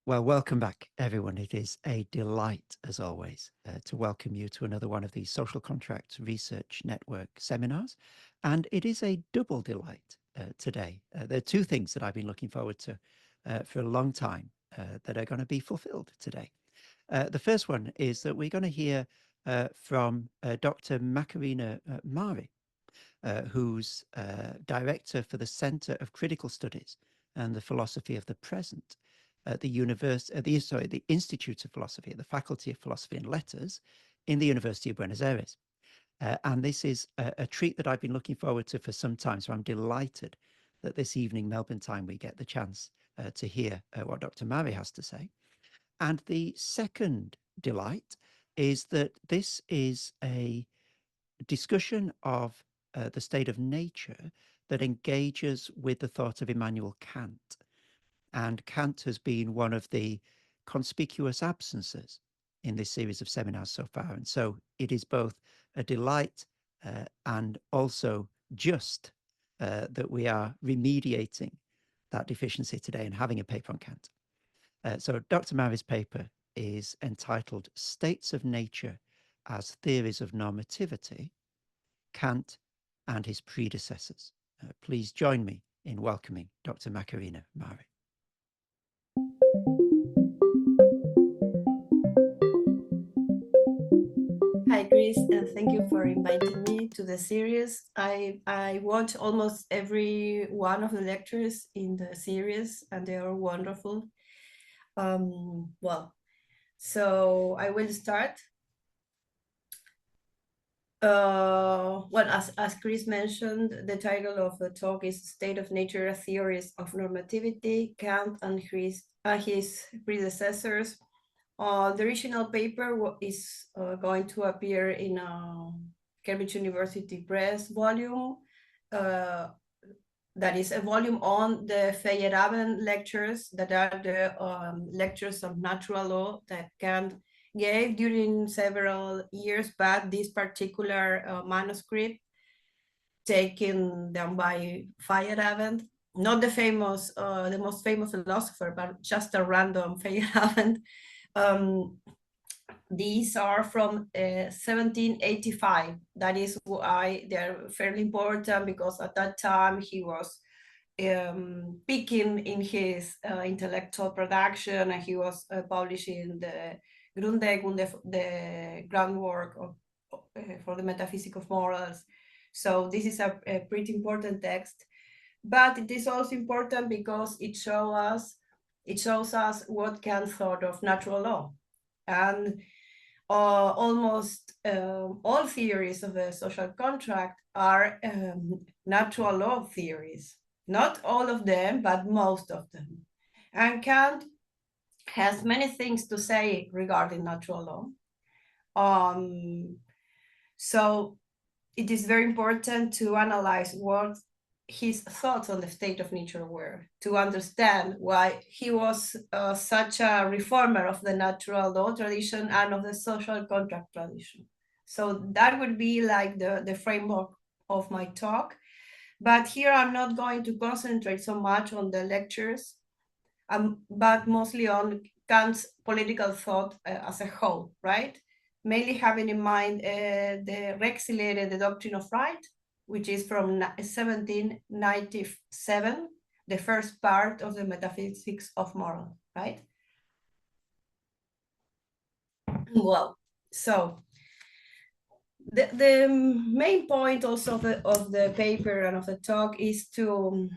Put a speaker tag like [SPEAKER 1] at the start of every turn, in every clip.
[SPEAKER 1] Well, welcome back, everyone. It is a delight, as always, to welcome you to another one of these Social Contract Research Network seminars. And it is a double delight today. There are two things that I've been looking forward to for a long time that are going to be fulfilled today. The first one is that we're going to hear from Dr. Macarena Marey, who's director for the Center of Critical Studies and the Philosophy of the Present at the Institute of Philosophy at the Faculty of Philosophy and Letters in the University of Buenos Aires. And this is a treat that I've been looking forward to for some time. So I'm delighted that this evening, Melbourne time, we get the chance to hear what Dr. Marey has to say. And the second delight is that this is a discussion of the state of nature that engages with the thought of Immanuel Kant. And Kant has been one of the conspicuous absences in this series of seminars so far. And so it is both a delight and also just that we are remediating that deficiency today and having a paper on Kant. So Dr. Marey's paper is entitled States of Nature as Theories of Normativity, Kant and His Predecessors. Please join me in welcoming Dr. Macarena Marey.
[SPEAKER 2] Hi, Chris, and thank you for inviting me to the series. I watch almost every one of the lectures in the series, and they are wonderful. So I will start. As Chris mentioned, the title of the talk is State of Nature, Theories of Normativity, Kant and his predecessors. The original paper is going to appear in a Cambridge University Press volume. That is a volume on the Feyerabend lectures, that are the lectures of natural law that Kant gave during several years back. This particular manuscript taken down by Feyerabend, not the most famous philosopher, but just a random Feyerabend. These are from 1785. That is why they're fairly important, because at that time he was peaking in his intellectual production, and he was publishing the Grundlegung, the groundwork for the metaphysics of morals. So this is a pretty important text, but it is also important because it shows us what Kant thought of natural law. And almost all theories of the social contract are natural law theories. Not all of them, but most of them. And Kant has many things to say regarding natural law. So it is very important to analyze what his thoughts on the state of nature were, to understand why he was such a reformer of the natural law tradition and of the social contract tradition. So that would be like the framework of my talk. But here I'm not going to concentrate so much on the lectures, but mostly on Kant's political thought as a whole, right? Mainly having in mind the Rexilere, the Doctrine of Right, which is from 1797, the first part of the Metaphysics of Moral, right? Well, so the main point also of the paper and of the talk is to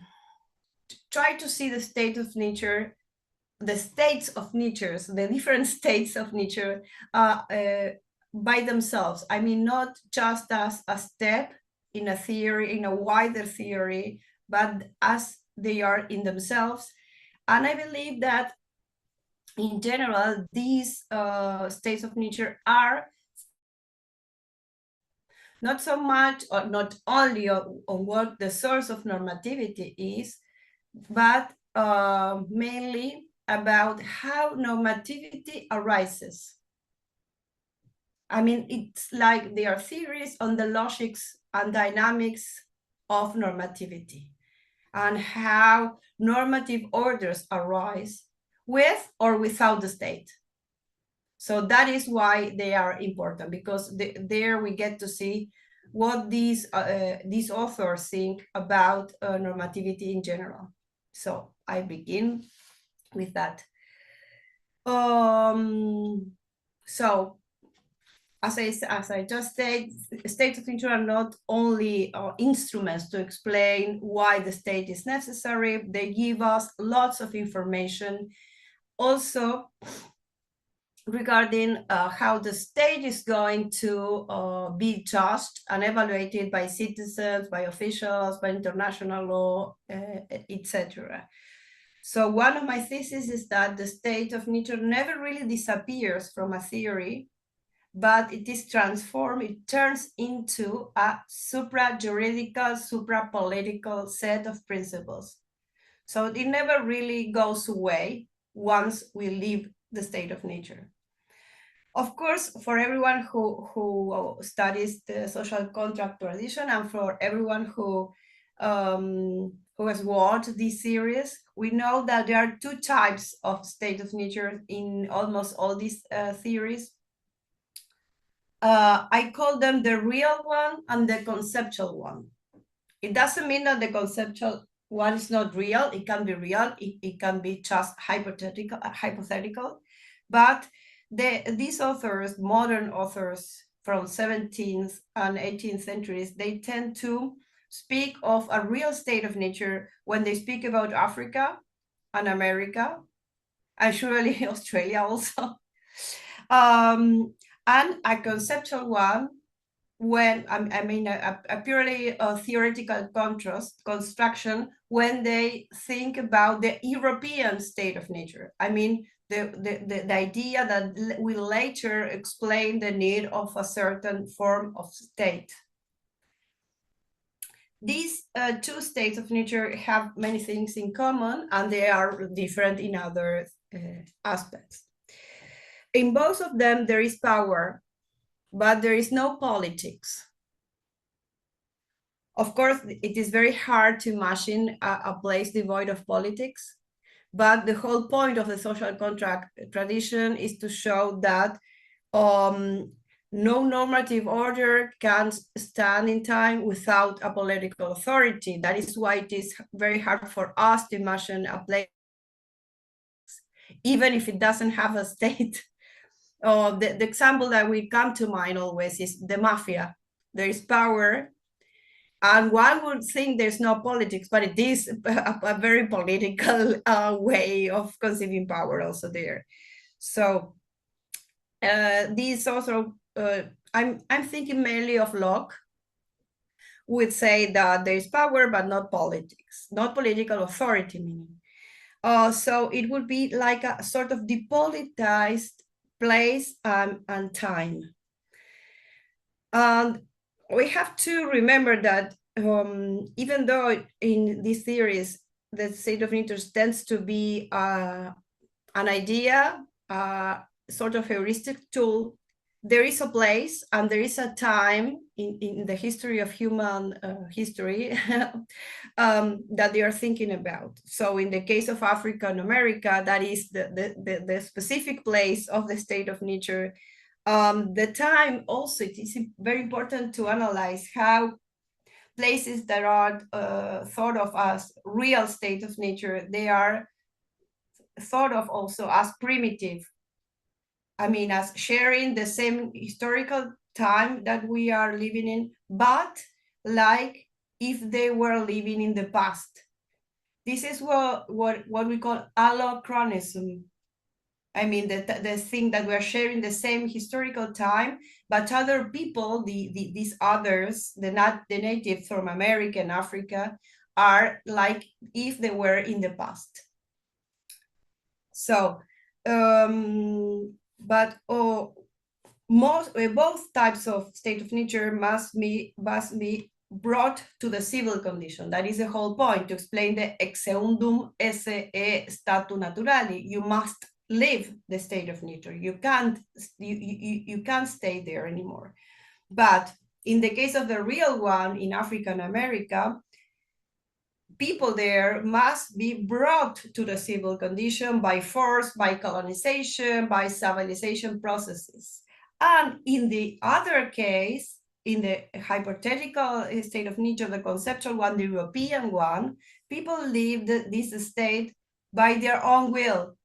[SPEAKER 2] try to see the state of nature, the states of nature, so the different states of nature by themselves. I mean, not just as a step in a theory, in a wider theory, but as they are in themselves. And I believe that in general, these states of nature are not so much or not only on what the source of normativity is, but mainly about how normativity arises. I mean, it's like they are theories on the logics and dynamics of normativity and how normative orders arise with or without the state. So that is why they are important, because there we get to see what these authors think about normativity in general. So I begin with that. So as I just said, states of nature are not only instruments to explain why the state is necessary, they give us lots of information also regarding how the state is going to be judged and evaluated by citizens, by officials, by international law, etc. So one of my theses is that the state of nature never really disappears from a theory, but it is transformed, it turns into a supra-juridical, supra-political set of principles. So it never really goes away once we leave the state of nature. Of course, for everyone who studies the social contract tradition, and for everyone who has watched this series, we know that there are two types of state of nature in almost all these theories. I call them the real one and the conceptual one. It doesn't mean that the conceptual one is not real. It can be real. It can be just hypothetical. But these authors, modern authors from 17th and 18th centuries, they tend to speak of a real state of nature when they speak about Africa and America, and surely Australia also. And a conceptual one when, I mean, a purely theoretical construction when they think about the European state of nature. I mean, the idea that will later explain the need of a certain form of state. These two states of nature have many things in common, and they are different in other aspects. In both of them, there is power, but there is no politics. Of course, it is very hard to imagine a place devoid of politics, but the whole point of the social contract tradition is to show that no normative order can stand in time without a political authority. That is why it is very hard for us to imagine a place, even if it doesn't have a state. The example that we come to mind always is the mafia. There is power, and one would think there's no politics, but it is a very political way of conceiving power also there. So these also, I'm thinking mainly of Locke, would say that there is power, but not politics, not political authority, meaning. So it would be like a sort of depoliticized place and time. And we have to remember that even though in these theories, the state of nature tends to be an idea, sort of heuristic tool, there is a place and there is a time in the history of human history that they are thinking about. So in the case of Africa and America, that is the specific place of the state of nature. The time also, it is very important to analyze how places that are thought of as real state of nature, they are thought of also as primitive. I mean, as sharing the same historical time that we are living in, but like if they were living in the past. This is what we call allochronism. I mean, the thing that we're sharing the same historical time, but other people, these others, the natives from America and Africa, are like if they were in the past. So, but both types of state of nature must be brought to the civil condition. That is the whole point, to explain the ex eundum esse statu naturali. You must live the state of nature. You can't stay there anymore. But in the case of the real one in Africa and America, people there must be brought to the civil condition by force, by colonization, by civilization processes. And in the other case, in the hypothetical state of nature, the conceptual one, the European one, people lived this state by their own will,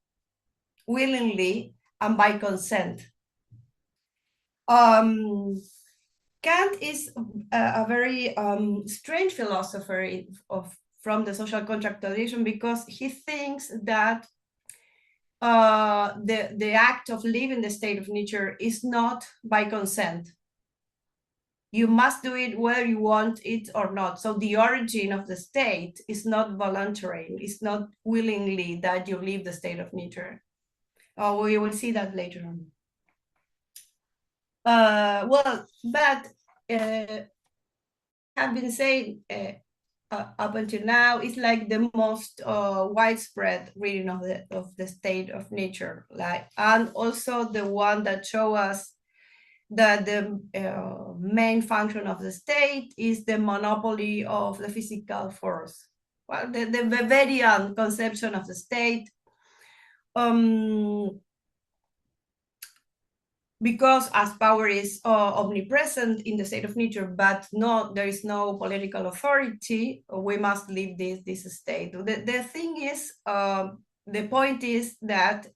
[SPEAKER 2] willingly, and by consent. Kant is a very strange philosopher from the social contract tradition, because he thinks that the act of living the state of nature is not by consent. You must do it whether you want it or not. So the origin of the state is not voluntary. It's not willingly that you live the state of nature. We will see that later on. Well, but have been saying up until now is like the most widespread reading of the state of nature, like, and also the one that show us that the main function of the state is the monopoly of the physical force. Well, the Weberian conception of the state, because as power is omnipresent in the state of nature, but there is no political authority, we must leave this state. The thing is, the point is that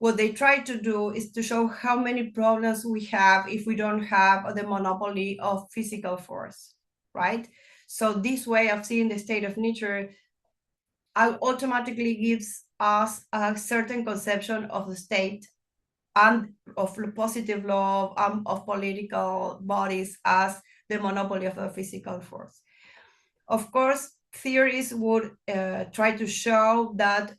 [SPEAKER 2] what they try to do is to show how many problems we have if we don't have the monopoly of physical force, right? So this way of seeing the state of nature automatically gives us a certain conception of the state and of positive law and of political bodies as the monopoly of a physical force. Of course, theories would try to show that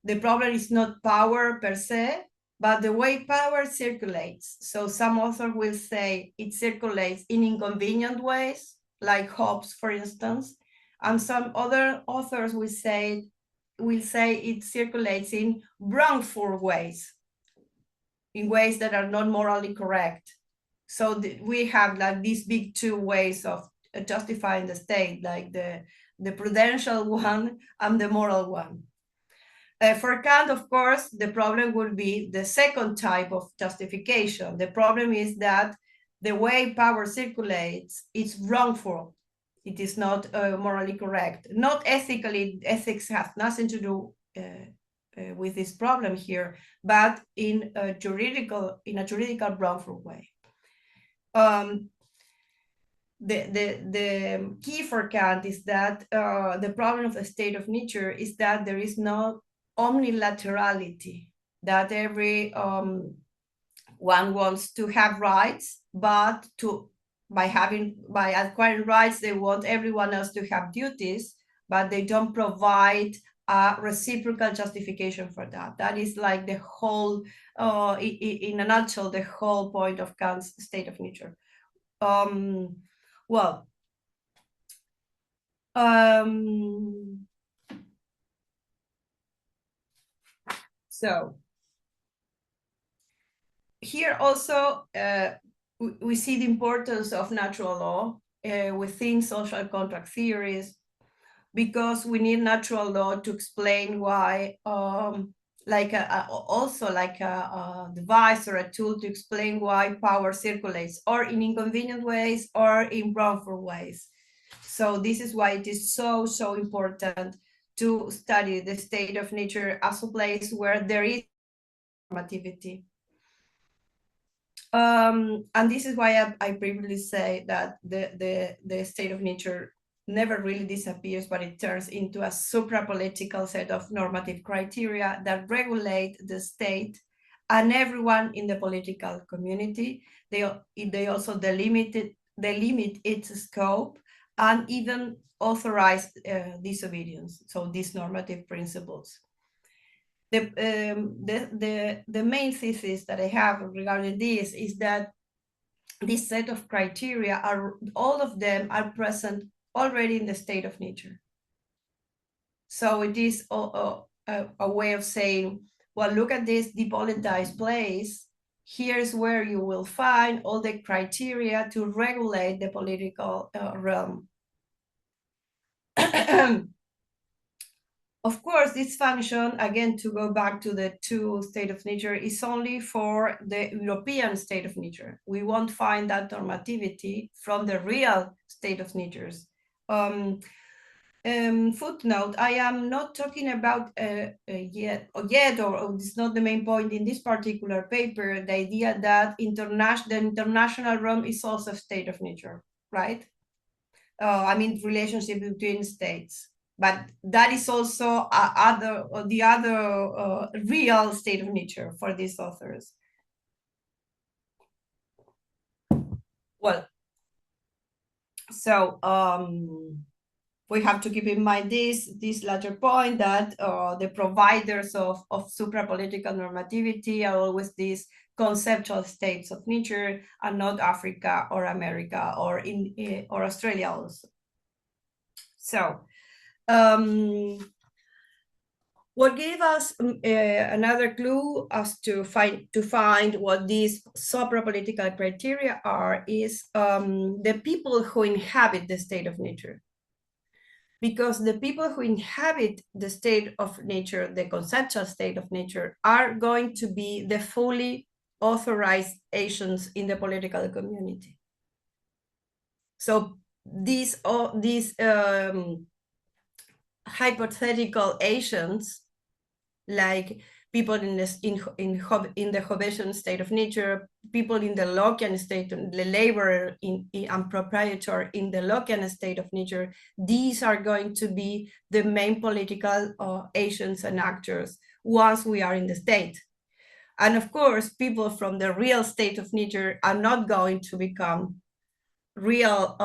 [SPEAKER 2] the problem is not power per se, but the way power circulates. So some authors will say it circulates in inconvenient ways, like Hobbes, for instance, and some other authors will say it circulates in wrongful ways, in ways that are not morally correct. So we have like these big two ways of justifying the state, like the prudential one and the moral one. For Kant, of course, the problem would be the second type of justification. The problem is that the way power circulates is wrongful. It is not morally correct. Not ethically. Ethics has nothing to do with this problem here, but in a juridical wrongful way. The key for Kant is that the problem of the state of nature is that there is no omnilaterality, that every one wants to have rights, but by acquiring rights, they want everyone else to have duties, but they don't provide a reciprocal justification for that. That is like the whole, in a nutshell, the whole point of Kant's state of nature. Well, so here also we see the importance of natural law within social contract theories, because we need natural law to explain why, also like a device or a tool to explain why power circulates, or in inconvenient ways or in wrongful ways. So this is why it is so important to study the state of nature as a place where there is normativity. And this is why I previously say that the state of nature never really disappears, but it turns into a supra-political set of normative criteria that regulate the state and everyone in the political community. They also delimit its scope and even authorize disobedience, so these normative principles. The main thesis that I have regarding this is that this set of criteria all of them are present already in the state of nature. So it is a way of saying, well, look at this depolitized place. Here's where you will find all the criteria to regulate the political realm. Of course, this function, again, to go back to the two state of nature, is only for the European state of nature. We won't find that normativity from the real state of natures. Footnote, I am not talking about yet, or it's not the main point in this particular paper, the idea that the international realm is also a state of nature, right? I mean, relationship between states. But that is also the other real state of nature for these authors. Well, so we have to keep in mind this latter point, that the providers of suprapolitical normativity are always these conceptual states of nature, and not Africa or America or Australia also. So what gave us another clue as to find what these suprapolitical criteria are is the people who inhabit the state of nature. Because the people who inhabit the state of nature, the conceptual state of nature, are going to be the fully authorized agents in the political community. So these hypothetical agents, like people in the Hobbesian state of nature, people in the Lockean state, the laborer and proprietor in the Lockean state of nature, these are going to be the main political agents and actors once we are in the state. And of course, people from the real state of nature are not going to become real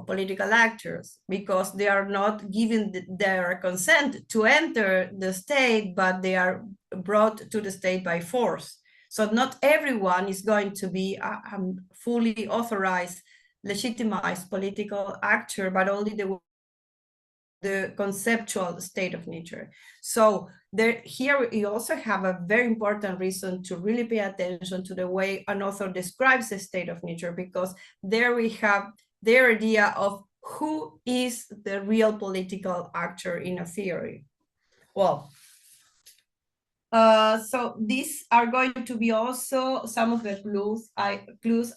[SPEAKER 2] political actors, because they are not given their consent to enter the state, but they are brought to the state by force. So not everyone is going to be a fully authorized, legitimized political actor, but only the conceptual state of nature. So here we also have a very important reason to really pay attention to the way an author describes the state of nature, because there we have their idea of who is the real political actor in a theory. Well, so these are going to be also some of the clues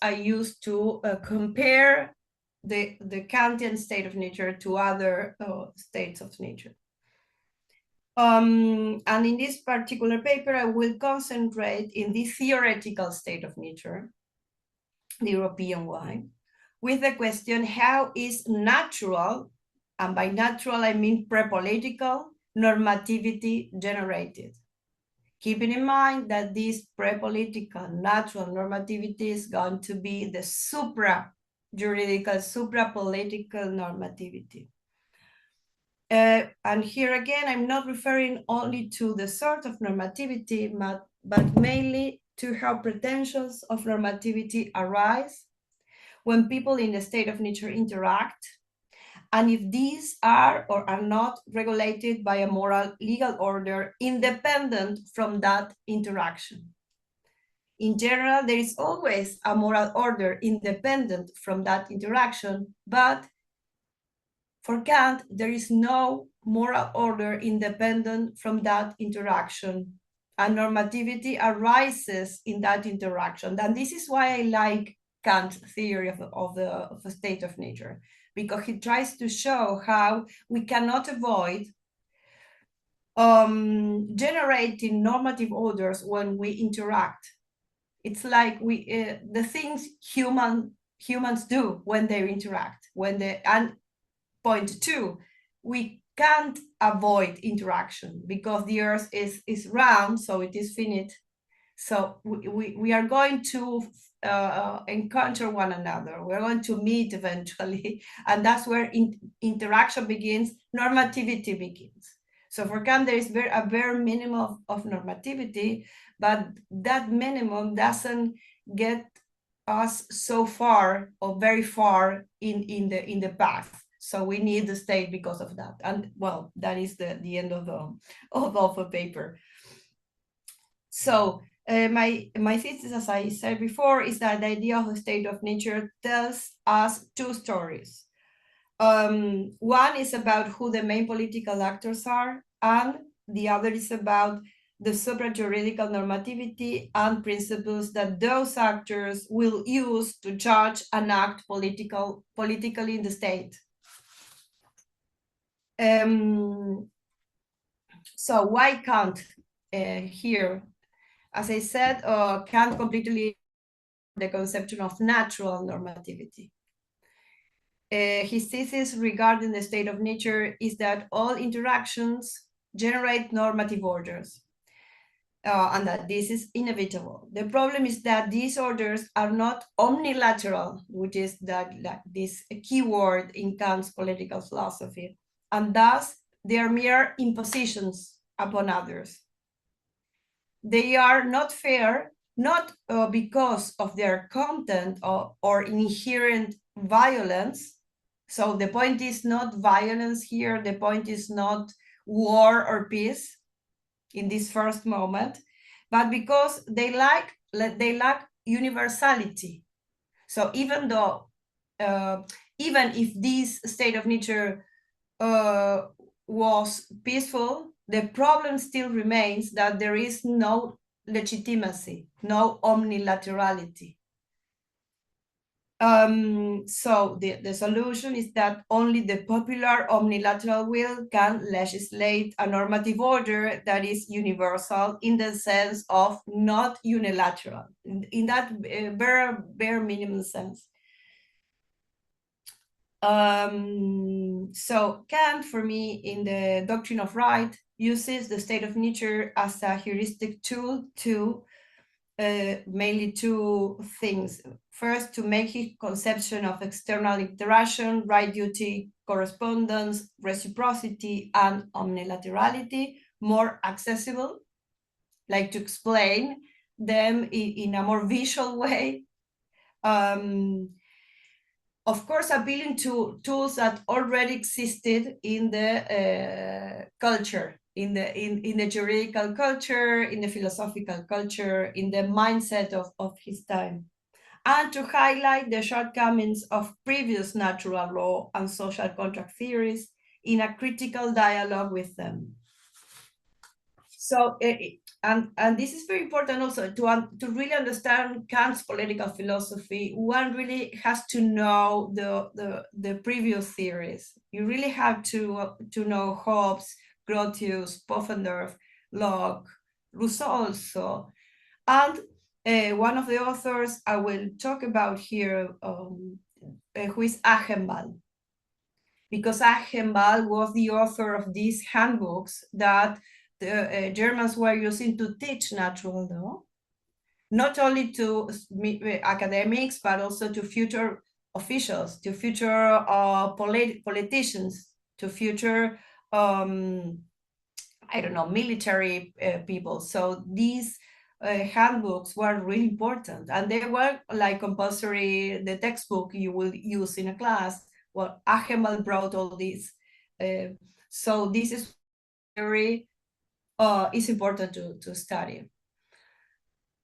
[SPEAKER 2] I used to compare the Kantian state of nature to other states of nature. And in this particular paper, I will concentrate in the theoretical state of nature, the European one, with the question, how is natural, and by natural I mean pre-political, normativity generated? Keeping in mind that this pre-political natural normativity is going to be the supra-juridical, supra-political normativity. And here again, I'm not referring only to the sort of normativity, but mainly to how pretensions of normativity arise when people in the state of nature interact, and if these are or are not regulated by a moral legal order independent from that interaction. In general, there is always a moral order independent from that interaction, but for Kant, there is no moral order independent from that interaction, and normativity arises in that interaction. And this is why I like Kant's theory of the state of nature, because he tries to show how we cannot avoid generating normative orders when we interact. It's like the things humans do when they interact. And point two, we can't avoid interaction because the Earth is round, so it is finite. So we are going to encounter one another. We're going to meet eventually, and that's where interaction begins, normativity begins. So for Kant, there is a bare minimum of normativity, but that minimum doesn't get us so far or very far in the path. So we need the state because of that. And well, that is the end of the paper. So my thesis, as I said before, is that the idea of a state of nature tells us two stories. One is about who the main political actors are, and the other is about the supra-juridical normativity and principles that those actors will use to judge and act politically in the state. So why Kant here? As I said, Kant completely the conception of natural normativity. His thesis regarding the state of nature is that all interactions generate normative orders, and that this is inevitable. The problem is that these orders are not omnilateral, which is this keyword in Kant's political philosophy, and thus they are mere impositions upon others. They are not fair, not because of their content or inherent violence. So the point is not violence here. The point is not war or peace in this first moment, but because they lack universality. So even though, even if this state of nature was peaceful, the problem still remains that there is no legitimacy, no omnilaterality. So the solution is that only the popular omnilateral will can legislate a normative order that is universal in the sense of not unilateral, in that bare minimum sense. So Kant, for me, in the Doctrine of Right, uses the state of nature as a heuristic tool to mainly two things. First, to make his conception of external interaction, right duty, correspondence, reciprocity, and omnilaterality more accessible, like to explain them in a more visual way. Of course, appealing to tools that already existed in the culture, in the juridical culture, in the philosophical culture, in the mindset of his time, and to highlight the shortcomings of previous natural law and social contract theories in a critical dialogue with them. So, and this is very important also to really understand Kant's political philosophy. One really has to know the previous theories. You really have to know Hobbes, Grotius, Pufendorf, Locke, Rousseau also, and one of the authors I will talk about here, who is Achenbal, because Achenbal was the author of these handbooks that the Germans were using to teach natural law, not only to academics, but also to future officials, to future politicians, to future, I don't know, military people. So these handbooks were really important, and they were like compulsory, the textbook you will use in a class. Well, Achenbal brought all these. So this is very is important to study.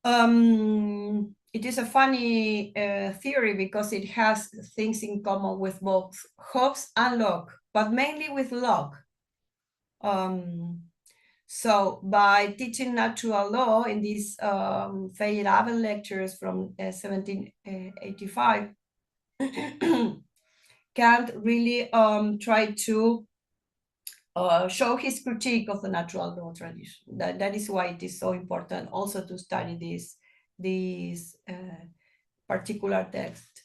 [SPEAKER 2] It is a funny theory because it has things in common with both Hobbes and Locke, but mainly with Locke. So by teaching natural law in these Feyerabend lectures from 1785, Kant really tried to show his critique of the natural law tradition. That is why it is so important also to study this particular text.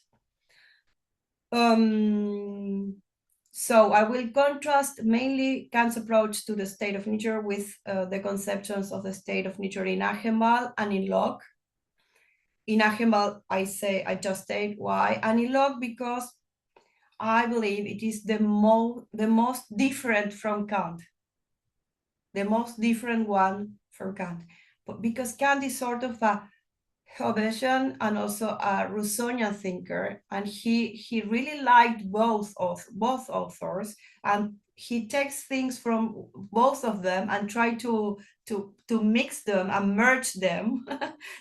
[SPEAKER 2] So I will contrast mainly Kant's approach to the state of nature with the conceptions of the state of nature in Achenbal and in Locke. In Achenbal, I just state why, and in Locke because I believe it is the most different from Kant, the most different one from Kant, but because Kant is sort of a Hobbesian and also a Rousseauian thinker, and he really liked both authors, and he takes things from both of them and try to mix them and merge them.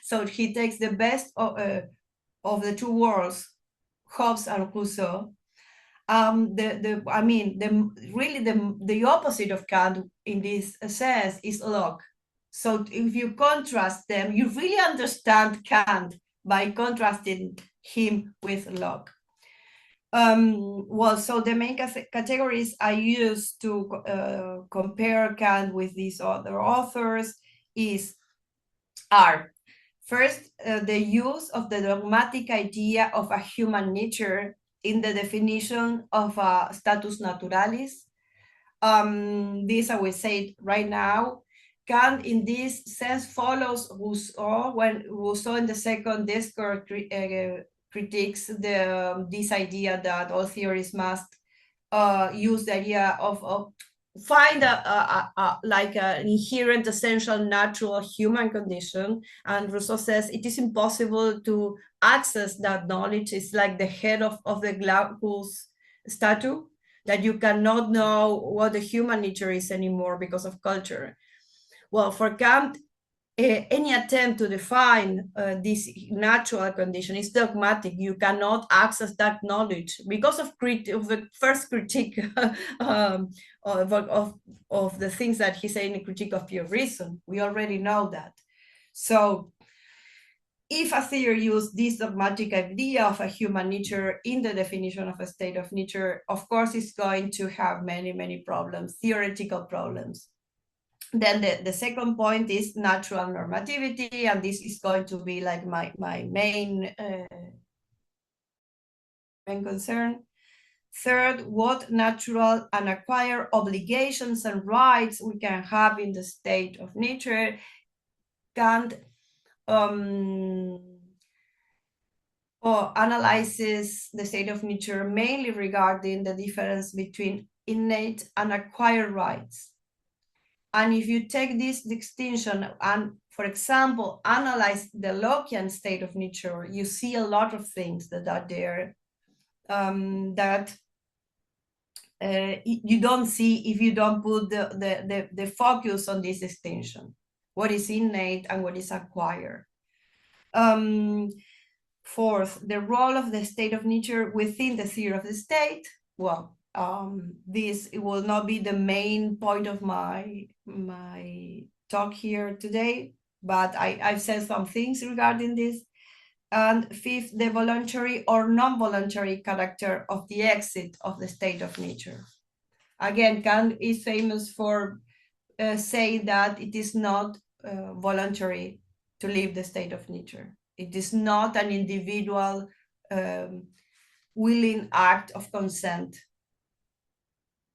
[SPEAKER 2] So he takes the best of the two worlds, Hobbes and Rousseau, the opposite of Kant in this sense is Locke. So if you contrast them, you really understand Kant by contrasting him with Locke. Well, so the main categories I use to compare Kant with these other authors are first, the use of the dogmatic idea of a human nature in the definition of a status naturalis. This I will say right now. Kant, in this sense, follows Rousseau when Rousseau in the second discourse critiques this idea that all theories must use the idea of find like an inherent, essential, natural human condition. And Rousseau says it is impossible to access that knowledge. It's like the head of the Glaucus statue, that you cannot know what the human nature is anymore because of culture. Well, for Kant, any attempt to define this natural condition is dogmatic. You cannot access that knowledge because of the first critique of the things that he said in the critique of pure reason. We already know that. So if a theory uses this dogmatic idea of a human nature in the definition of a state of nature, of course, it's going to have many, many problems, theoretical problems. Then the second point is natural normativity, and this is going to be like my main concern. Third, what natural and acquired obligations and rights we can have in the state of nature. Kant analyzes the state of nature mainly regarding the difference between innate and acquired rights. And if you take this distinction and, for example, analyze the Lockean state of nature, you see a lot of things that are there that you don't see if you don't put the focus on this distinction, what is innate and what is acquired. Fourth, the role of the state of nature within the theory of the state. Well, this will not be the main point of my talk here today, but I've said some things regarding this. And fifth, the voluntary or non-voluntary character of the exit of the state of nature. Again, Kant is famous for saying that it is not voluntary to leave the state of nature. It is not an individual willing act of consent.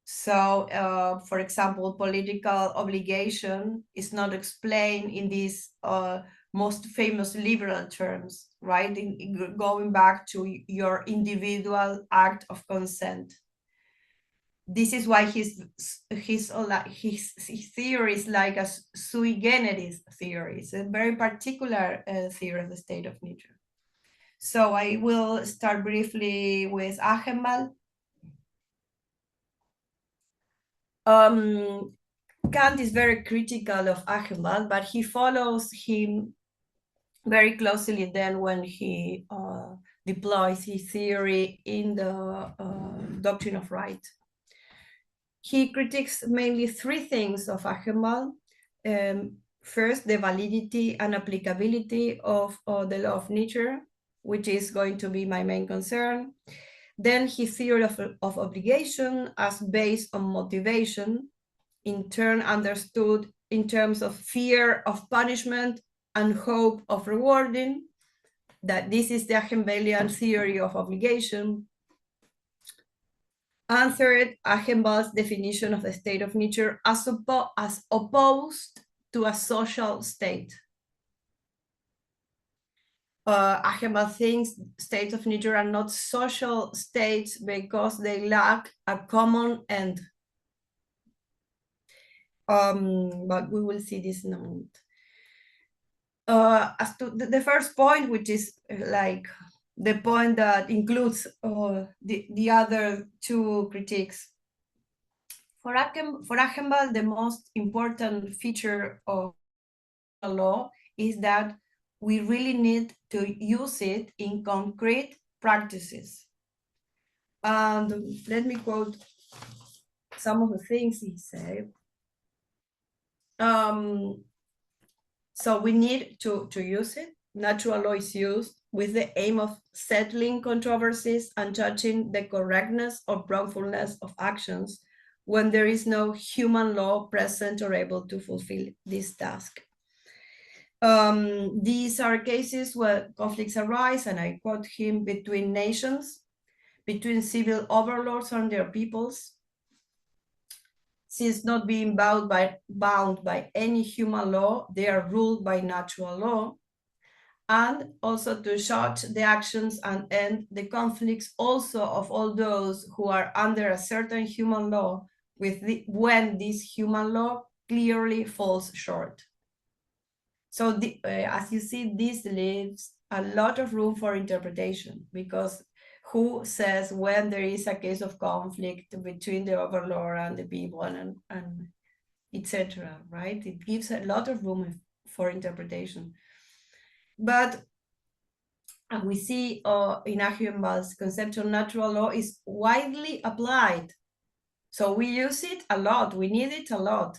[SPEAKER 2] So, for example, political obligation is not explained in these most famous liberal terms, right? Going back to your individual act of consent. This is why his theory is like a sui generis theory. It's a very particular theory of the state of nature. So I will start briefly with Achenbach. Kant is very critical of Achenbach, but he follows him very closely then when he deploys his theory in the doctrine of right. He critiques mainly three things of Achenbach. First, the validity and applicability of the law of nature, which is going to be my main concern. Then his theory of obligation as based on motivation, in turn understood in terms of fear of punishment and hope of rewarding, that this is the Achenbachlian theory of obligation. And third, Achenbach's definition of the state of nature as opposed to a social state. Achenbach thinks states of nature are not social states because they lack a common end. But we will see this in a moment. As to the first point, which is like the point that includes the other two critiques. For Achenbach, the most important feature of the law is that we really need to use it in concrete practices. And let me quote some of the things he said. So we need to use it. Natural law is used with the aim of settling controversies and judging the correctness or wrongfulness of actions when there is no human law present or able to fulfill this task. These are cases where conflicts arise, and I quote him, between nations, between civil overlords and their peoples, since not being bound by any human law, they are ruled by natural law, and also to judge the actions and end the conflicts also of all those who are under a certain human law when this human law clearly falls short. So as you see, this leaves a lot of room for interpretation, because who says when there is a case of conflict between the overlord and the people and etc., right? It gives a lot of room for interpretation. But we see in Achenbach's conceptual natural law is widely applied. So we use it a lot, we need it a lot.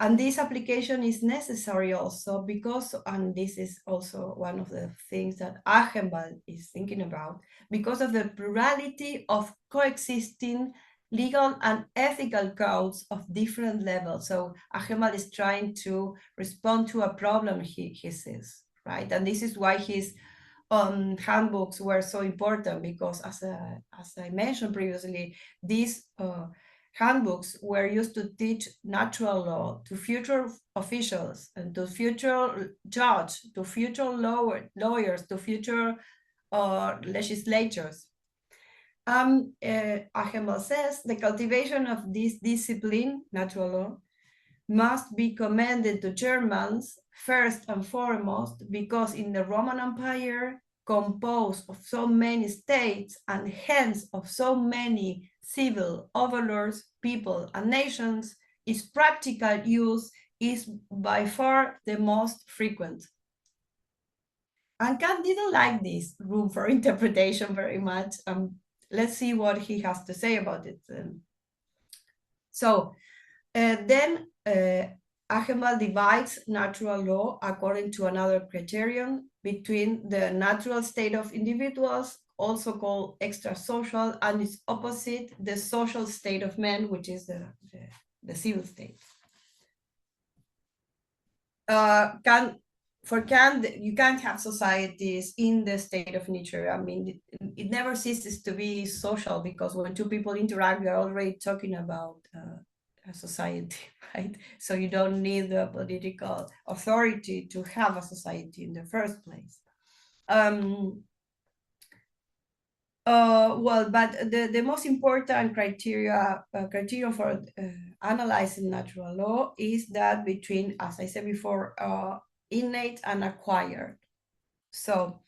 [SPEAKER 2] And this application is necessary also because, and this is also one of the things that Achenbach is thinking about, because of the plurality of coexisting legal and ethical codes of different levels. So Achenbach is trying to respond to a problem he sees, right? And this is why his handbooks were so important, because as I mentioned previously, these handbooks were used to teach natural law to future officials and to future judges, to future lawyers, to future legislatures. Achenbach says the cultivation of this discipline, natural law, must be commended to Germans first and foremost, because in the Roman Empire, composed of so many states and hence of so many civil overlords, people and nations, its practical use is by far the most frequent. And Kant didn't like this room for interpretation very much. Let's see what he has to say about it. Then Achenbach divides natural law according to another criterion between the natural state of individuals, also called extrasocial, and its opposite, the social state of men, which is the civil state. For Kant, you can't have societies in the state of nature. I mean, it never ceases to be social, because when two people interact, we are already talking about a society, right? So you don't need the political authority to have a society in the first place. But the most important criterion for analyzing natural law is that between, as I said before, innate and acquired. So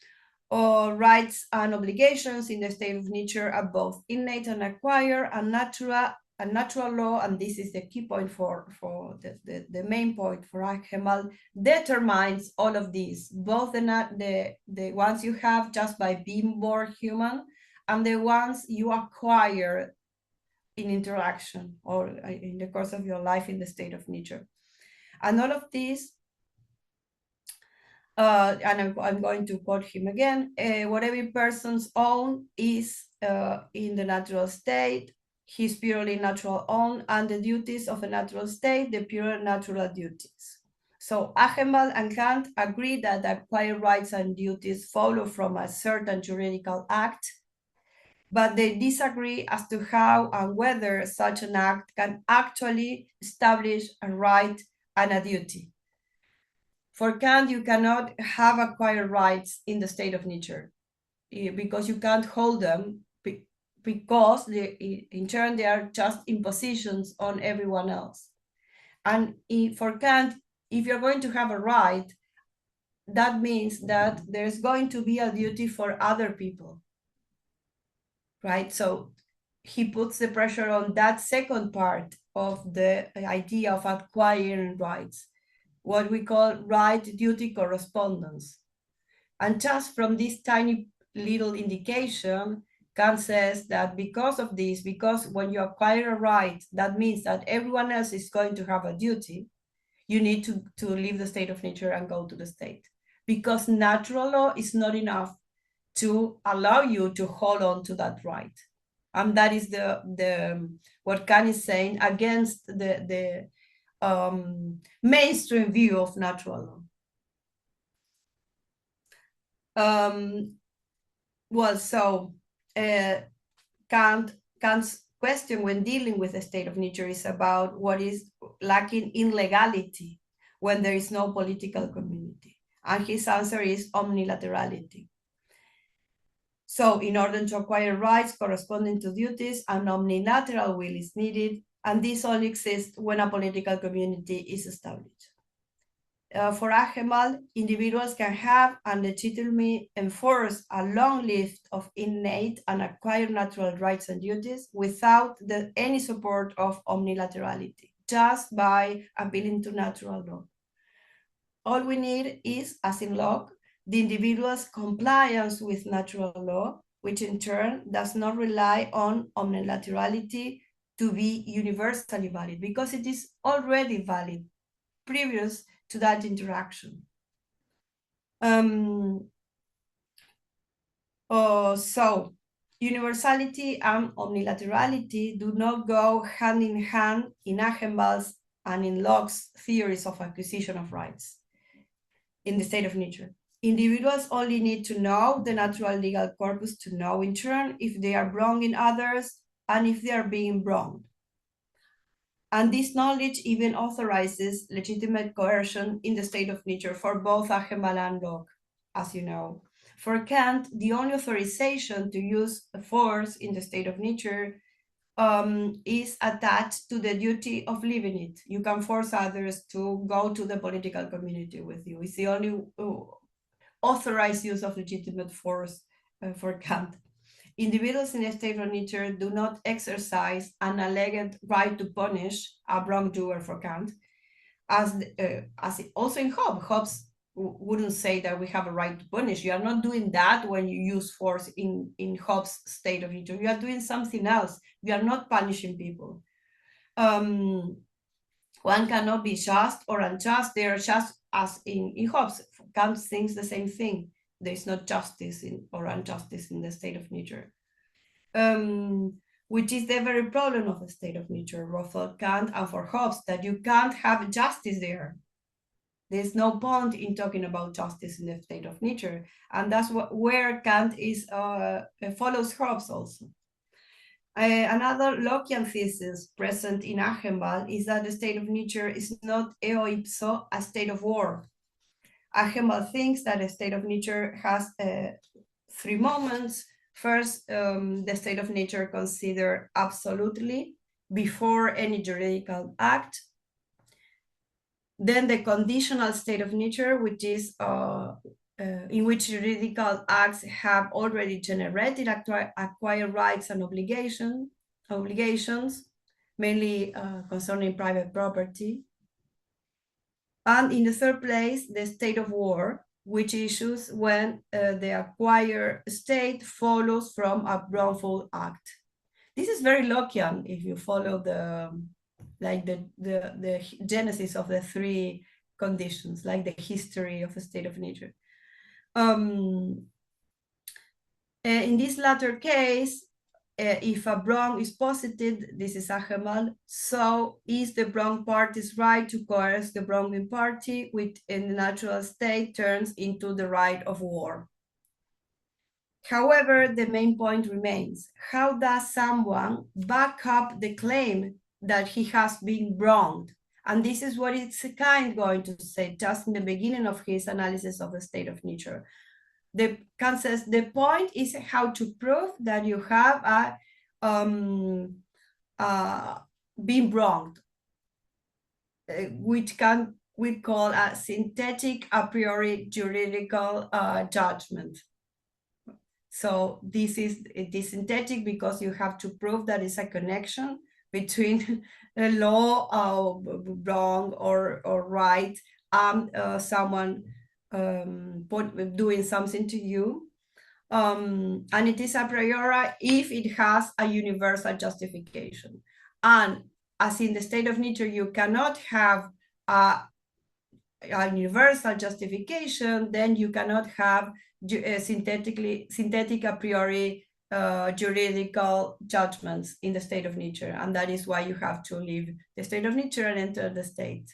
[SPEAKER 2] rights and obligations in the state of nature are both innate and acquired, and natural law, and this is the key point for the main point for Achenbach, determines all of these, both the ones you have just by being born human, and the ones you acquire in interaction or in the course of your life in the state of nature. And all of these, and I'm going to quote him again, what every person's own is in the natural state, his purely natural own, and the duties of a natural state, the pure natural duties. So Achenbach and Kant agree that acquired rights and duties follow from a certain juridical act, but they disagree as to how and whether such an act can actually establish a right and a duty. For Kant, you cannot have acquired rights in the state of nature because you can't hold them, because in turn they are just impositions on everyone else. And for Kant, if you're going to have a right, that means that there's going to be a duty for other people, right? So he puts the pressure on that second part of the idea of acquiring rights, what we call right-duty correspondence. And just from this tiny little indication, Kant says that because of this, because when you acquire a right, that means that everyone else is going to have a duty, you need to leave the state of nature and go to the state. Because natural law is not enough to allow you to hold on to that right. And that is what Kant is saying against the mainstream view of natural law. Well, so Kant's question when dealing with the state of nature is about what is lacking in legality when there is no political community. And his answer is omnilaterality. So in order to acquire rights corresponding to duties, an omnilateral will is needed, and this only exists when a political community is established. For Achemal, individuals can have and legitimately enforce a long list of innate and acquired natural rights and duties without any support of omnilaterality, just by appealing to natural law. All we need is, as in Locke, the individual's compliance with natural law, which in turn does not rely on omnilaterality to be universally valid, because it is already valid previous to that interaction. So universality and omnilaterality do not go hand in hand in Achenbach's and in Locke's theories of acquisition of rights in the state of nature. Individuals only need to know the natural legal corpus to know in turn if they are wronging others and if they are being wronged. And this knowledge even authorizes legitimate coercion in the state of nature for both Achenbach and Locke, as you know. For Kant, the only authorization to use force in the state of nature is attached to the duty of living it. You can force others to go to the political community with you. It's the only authorized use of legitimate force for Kant. Individuals in a state of nature do not exercise an alleged right to punish a wrongdoer for Kant, as also in Hobbes. Hobbes wouldn't say that we have a right to punish. You are not doing that when you use force in Hobbes' state of nature. You are doing something else. You are not punishing people. One cannot be just or unjust. They are just as in Hobbes. Kant thinks the same thing. There is not justice or injustice in the state of nature, which is the very problem of the state of nature, both for Kant and for Hobbes, that you can't have justice there. There's no point in talking about justice in the state of nature, and that's where Kant follows Hobbes also. Another Lockean thesis present in Achenbach is that the state of nature is not eo ipso a state of war. Achenbach thinks that a state of nature has three moments. First, the state of nature considered absolutely before any juridical act. Then the conditional state of nature, which is in which juridical acts have already generated acquired rights and obligations, mainly concerning private property. And in the third place, the state of war, which issues when the acquired state follows from a wrongful act. This is very Lockean if you follow the genesis of the three conditions, like the history of a state of nature. In this latter case, if a wrong is posited, this is Achenbach, so is the wrong party's right to coerce the wronging party, which in the natural state turns into the right of war. However, the main point remains: how does someone back up the claim that he has been wronged? And this is what it's Kant going to say just in the beginning of his analysis of the state of nature. Kant says the point is how to prove that you have been wronged, which we call a synthetic a priori juridical judgment. So this is synthetic because you have to prove that it's a connection between a law, wrong or right, and someone doing something to you. And it is a priori if it has a universal justification. And as in the state of nature, you cannot have a universal justification, then you cannot have synthetic a priori juridical judgments in the state of nature. And that is why you have to leave the state of nature and enter the state.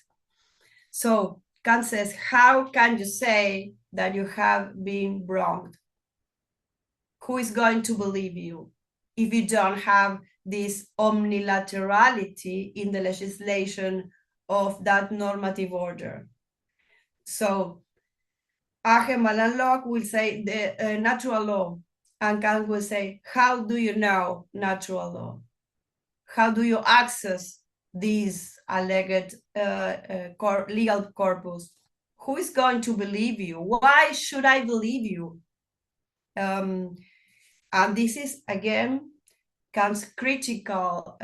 [SPEAKER 2] So Kant says, how can you say that you have been wronged? Who is going to believe you if you don't have this omnilaterality in the legislation of that normative order? So Achemal and Locke will say the natural law, and Kant will say, how do you know natural law? How do you access this alleged legal corpus? Who is going to believe you? Why should I believe you? And this is, again, Kant's critical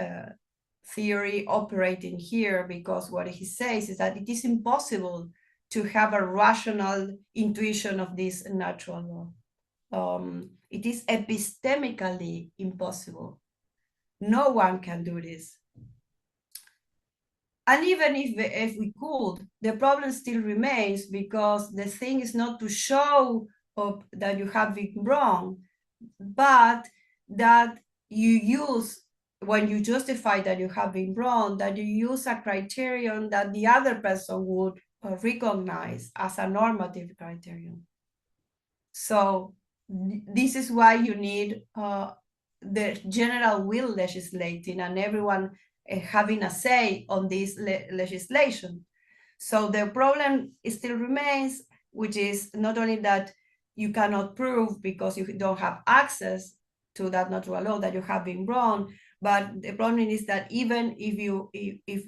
[SPEAKER 2] theory operating here, because what he says is that it is impossible to have a rational intuition of this natural law. It is epistemically impossible. No one can do this. And even if we could, the problem still remains, because the thing is not to show that you have been wrong, but that you use, when you justify that you have been wrong, that you use a criterion that the other person would recognize as a normative criterion. So this is why you need the general will legislating and everyone having a say on this legislation. So the problem still remains, which is not only that you cannot prove because you don't have access to that natural law that you have been wrong, but the problem is that even if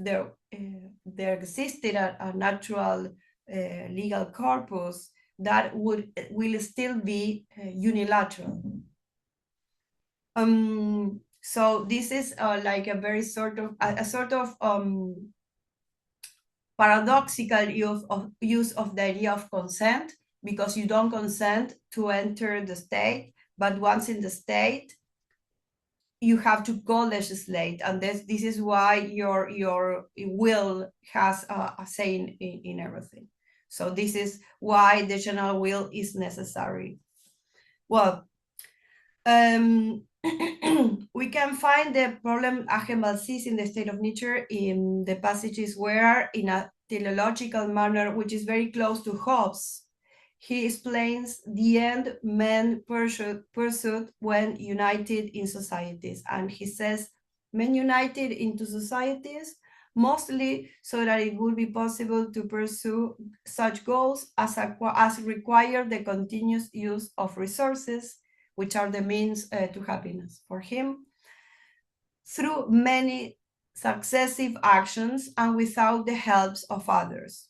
[SPEAKER 2] there existed a natural legal corpus, that will still be unilateral. So this is like a very sort of paradoxical use of the idea of consent, because you don't consent to enter the state, but once in the state, you have to co-legislate, and this is why your will has a say in everything. So this is why the general will is necessary. Well, we can find the problem Achemal sees in the state of nature in the passages where, in a teleological manner, which is very close to Hobbes, he explains the end men pursued when united in societies. And he says, men united into societies mostly so that it would be possible to pursue such goals as require the continuous use of resources, which are the means to happiness for him, through many successive actions and without the helps of others,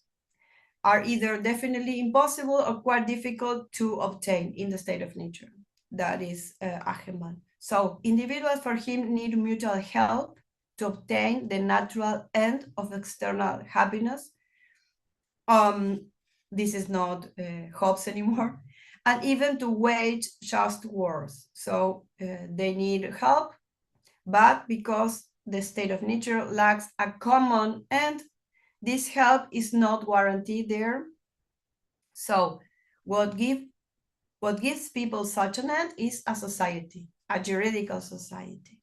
[SPEAKER 2] are either definitely impossible or quite difficult to obtain in the state of nature. That is Achemal. So individuals for him need mutual help to obtain the natural end of external happiness. This is not Hobbes anymore. And even to wage just wars. So they need help, but because the state of nature lacks a common end, this help is not guaranteed there. So what gives people such an end is a society, a juridical society.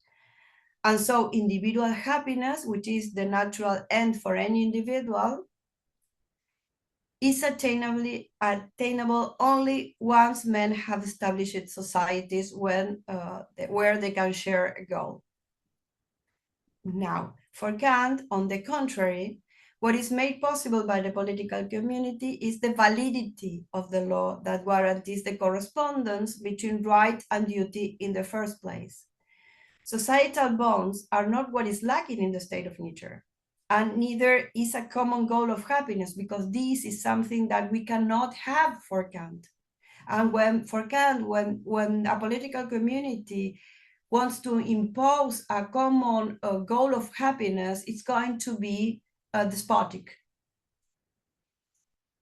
[SPEAKER 2] And so individual happiness, which is the natural end for any individual, is attainable only once men have established societies where they can share a goal. Now, for Kant, on the contrary, what is made possible by the political community is the validity of the law that guarantees the correspondence between right and duty in the first place. Societal bonds are not what is lacking in the state of nature, and neither is a common goal of happiness, because this is something that we cannot have for Kant. And when a political community wants to impose a common goal of happiness, it's going to be despotic.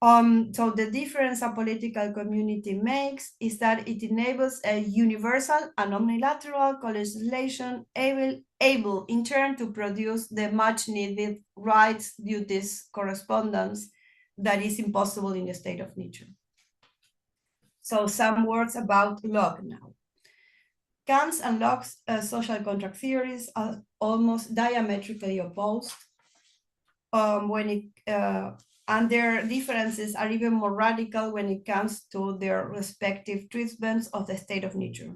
[SPEAKER 2] So the difference a political community makes is that it enables a universal and omnilateral legislation able in turn to produce the much needed rights, duties, correspondence that is impossible in the state of nature. So some words about Locke now. Kant's and Locke's social contract theories are almost diametrically opposed and their differences are even more radical when it comes to their respective treatments of the state of nature.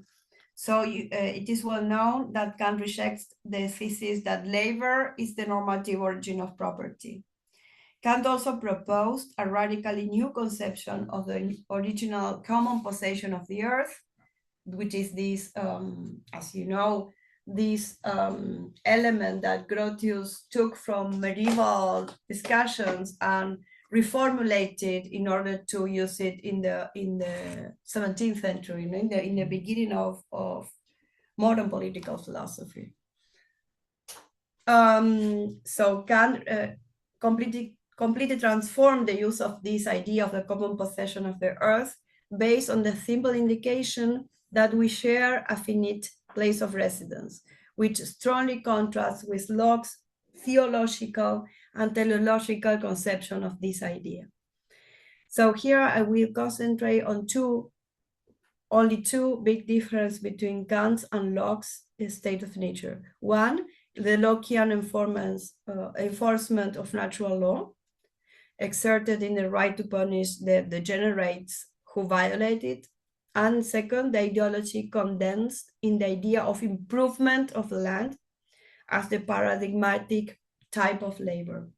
[SPEAKER 2] So it is well known that Kant rejects the thesis that labor is the normative origin of property. Kant also proposed a radically new conception of the original common possession of the earth, which is this, as you know, this element that Grotius took from medieval discussions and reformulated in order to use it in the 17th century, in the beginning of modern political philosophy. So Kant completely transformed the use of this idea of the common possession of the earth based on the simple indication that we share a finite place of residence, which strongly contrasts with Locke's theological and teleological conception of this idea. So here I will concentrate on only two big differences between Kant's and Locke's state of nature. One, the Lockean enforcement of natural law, exerted in the right to punish the degenerates who violate it. And second, the ideology condensed in the idea of improvement of the land as the paradigmatic type of labor.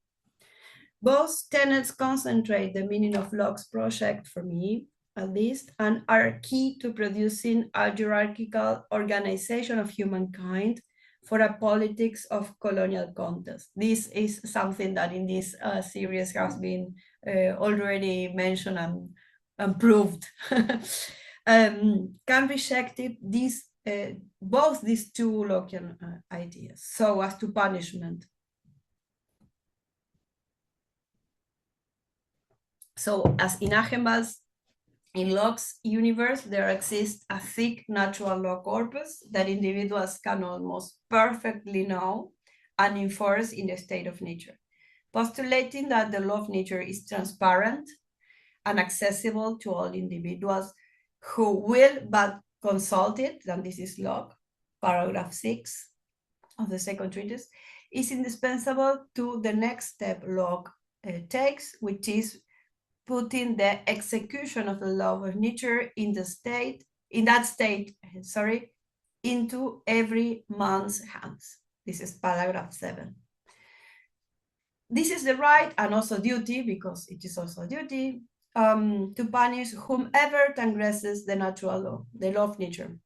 [SPEAKER 2] Both tenets concentrate the meaning of Locke's project, for me at least, and are key to producing a hierarchical organization of humankind for a politics of colonial contest. This is something that in this series has been already mentioned and proved. Kant rejected both these two Lockean ideas, so as to punishment. So as in Achemal's, in Locke's universe, there exists a thick natural law corpus that individuals can almost perfectly know and enforce in the state of nature, postulating that the law of nature is transparent and accessible to all individuals who will but consult it, and this is Locke, paragraph 6 of the second treatise, is indispensable to the next step Locke takes, which is putting the execution of the law of nature into every man's hands. This is paragraph 7. This is the right and also duty, because it is also a duty, to punish whomever transgresses the natural law, the law of nature.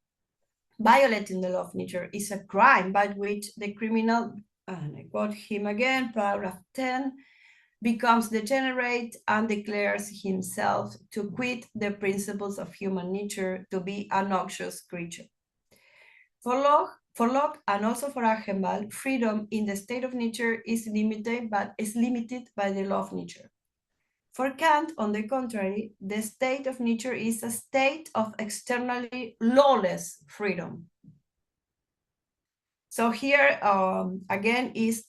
[SPEAKER 2] Violating the law of nature is a crime by which the criminal, and I quote him again, paragraph 10, becomes degenerate and declares himself to quit the principles of human nature, to be a noxious creature. For Locke and also for Achenbach, freedom in the state of nature is limited by the law of nature. For Kant, on the contrary, the state of nature is a state of externally lawless freedom. So here, again, is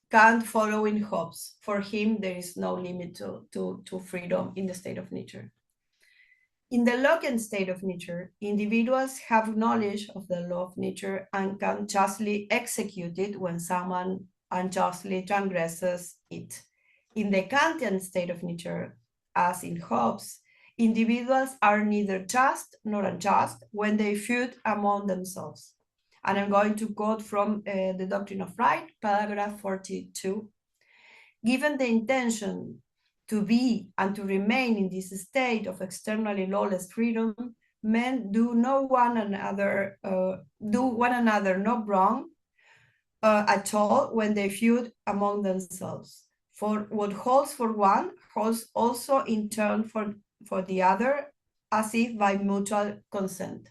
[SPEAKER 2] Kant following Hobbes. For him, there is no limit to freedom in the state of nature. In the Lockean state of nature, individuals have knowledge of the law of nature and can justly execute it when someone unjustly transgresses it. In the Kantian state of nature, as in Hobbes, individuals are neither just nor unjust when they feud among themselves. And I'm going to quote from the Doctrine of Right, paragraph 42. Given the intention to be and to remain in this state of externally lawless freedom, men do one another no wrong at all when they feud among themselves. For what holds for one holds also in turn for the other, as if by mutual consent.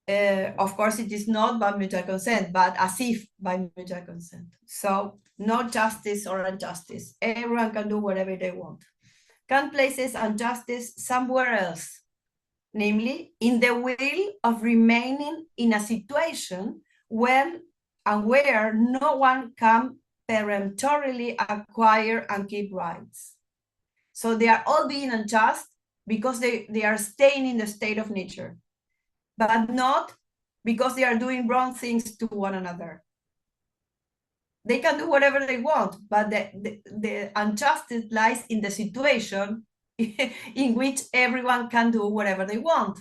[SPEAKER 2] Of course, it is not by mutual consent, but as if by mutual consent. So no justice or injustice. Everyone can do whatever they want. Kant places injustice somewhere else, namely in the will of remaining in a situation when and where no one can peremptorily acquire and keep rights. So they are all being unjust because they are staying in the state of nature, but not because they are doing wrong things to one another. They can do whatever they want, but the injustice lies in the situation in which everyone can do whatever they want.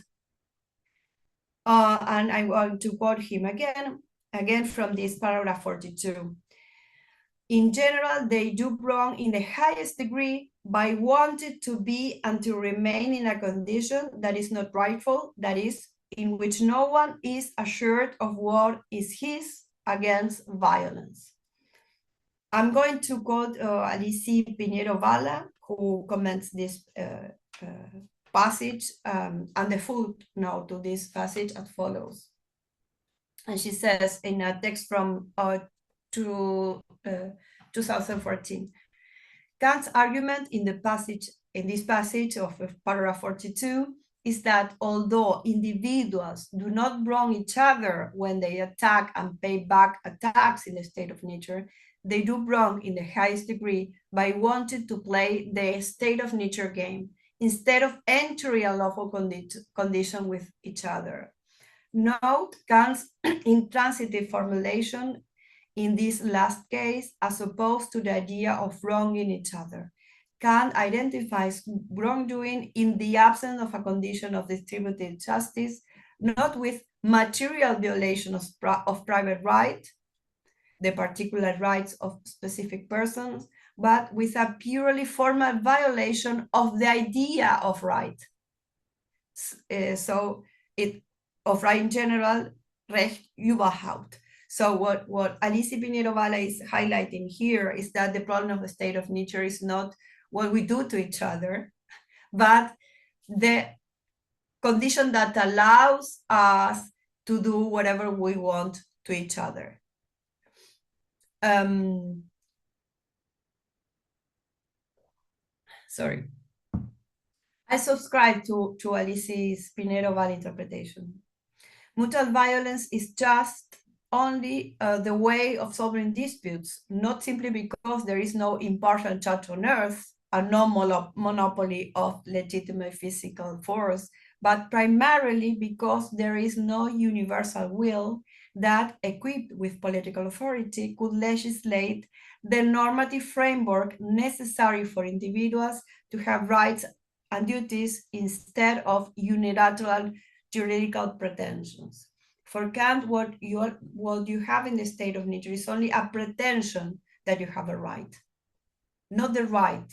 [SPEAKER 2] And I'm going to quote him again from this paragraph 42. In general, they do wrong in the highest degree by wanting to be and to remain in a condition that is not rightful, that is, in which no one is assured of what is his against violence. I'm going to quote Alice Pinheiro Valla, who comments this passage, and the footnote to this passage as follows. And she says in a text from 2014, Kant's argument in this passage of paragraph 42 is that although individuals do not wrong each other when they attack and pay back attacks in the state of nature, they do wrong in the highest degree by wanting to play the state of nature game instead of entering a lawful condition with each other. Note Kant's intransitive formulation in this last case as opposed to the idea of wronging each other. Kant identifies wrongdoing in the absence of a condition of distributed justice, not with material violation of private right, the particular rights of specific persons, but with a purely formal violation of the idea of right. Of right in general, Recht überhaupt. So what Alice Pinheiro Valla is highlighting here is that the problem of the state of nature is not what we do to each other, but the condition that allows us to do whatever we want to each other. Sorry. I subscribe to Alice's Pinheiro Valla interpretation. Mutual violence is just only the way of solving disputes, not simply because there is no impartial judge on earth, and no monopoly of legitimate physical force, but primarily because there is no universal will that, equipped with political authority, could legislate the normative framework necessary for individuals to have rights and duties instead of unilateral juridical pretensions. For Kant, what you have in the state of nature is only a pretension that you have a right, not the right.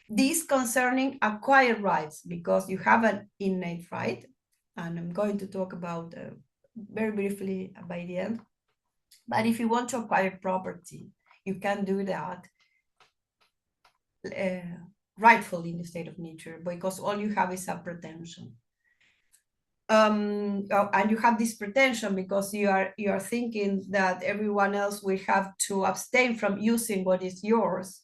[SPEAKER 2] This concerning acquired rights, because you have an innate right, and I'm going to talk about very briefly by the end. But if you want to acquire property, you can do that rightfully in the state of nature, because all you have is a pretension. And you have this pretension because you are thinking that everyone else will have to abstain from using what is yours.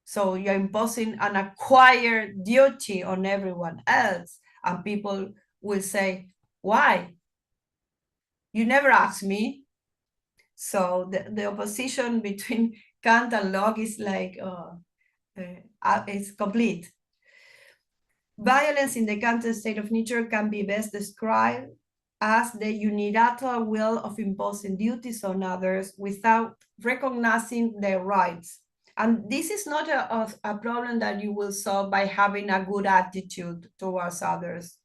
[SPEAKER 2] So you're imposing an acquired duty on everyone else, and people will say, why? You never asked me. So the opposition between Kant and Locke is like, it's complete. Violence in the Kantian state of nature can be best described as the unilateral will of imposing duties on others without recognizing their rights. And this is not a problem that you will solve by having a good attitude towards others.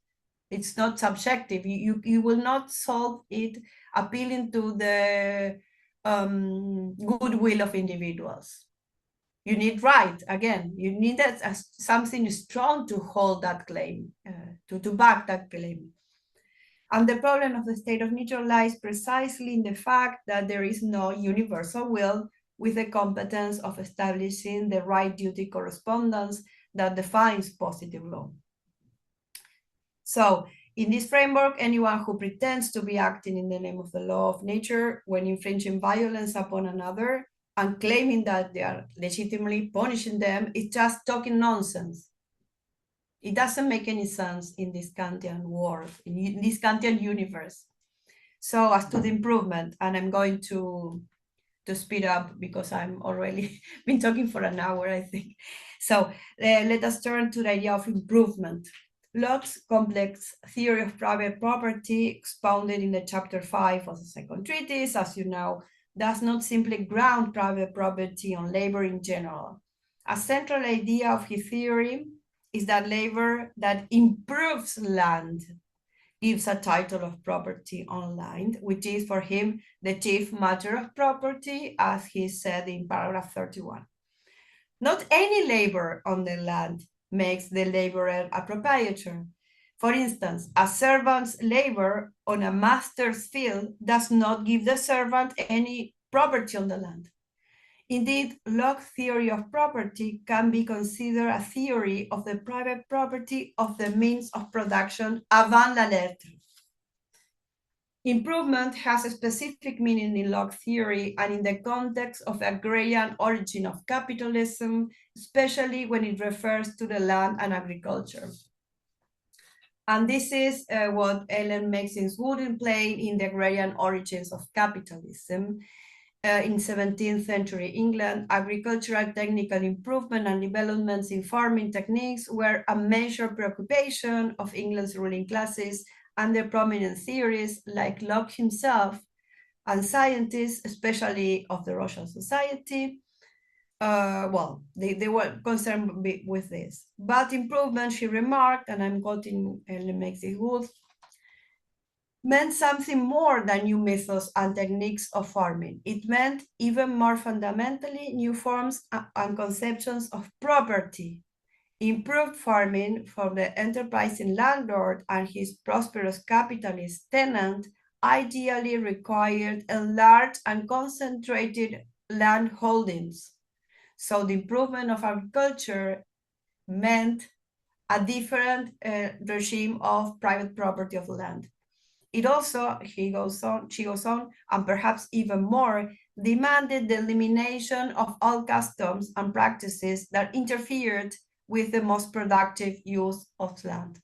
[SPEAKER 2] It's not subjective. You will not solve it appealing to the goodwill of individuals. You need right, again, you need something strong to hold that claim, to back that claim. And the problem of the state of nature lies precisely in the fact that there is no universal will with the competence of establishing the right-duty correspondence that defines positive law. So in this framework, anyone who pretends to be acting in the name of the law of nature when infringing violence upon another and claiming that they are legitimately punishing them is just talking nonsense. It doesn't make any sense in this Kantian world, in this Kantian universe. So as to the improvement, and I'm going to speed up because I'm already been talking for an hour, I think. So let us turn to the idea of improvement. Locke's complex theory of private property, expounded in the chapter 5 of the second treatise, as you know, does not simply ground private property on labor in general. A central idea of his theory is that labor that improves land gives a title of property on land, which is for him the chief matter of property, as he said in paragraph 31. Not any labor on the land makes the laborer a proprietor. For instance, a servant's labor on a master's field does not give the servant any property on the land. Indeed, Locke's theory of property can be considered a theory of the private property of the means of production avant la lettre. Improvement has a specific meaning in Locke theory and in the context of the agrarian origin of capitalism, especially when it refers to the land and agriculture. And this is what Ellen Maxins Wood explained in the agrarian origins of capitalism. In 17th century England, agricultural technical improvement and developments in farming techniques were a major preoccupation of England's ruling classes, and their prominent theories, like Locke himself, and scientists, especially of the Royal Society, they were concerned with this. But improvement, she remarked, and I'm quoting Ellen Maxins Wood, meant something more than new methods and techniques of farming. It meant even more fundamentally new forms and conceptions of property. Improved farming for the enterprising landlord and his prosperous capitalist tenant ideally required enlarged and concentrated land holdings. So the improvement of agriculture meant a different regime of private property of land. It also, she goes on, and perhaps even more, demanded the elimination of all customs and practices that interfered with the most productive use of land.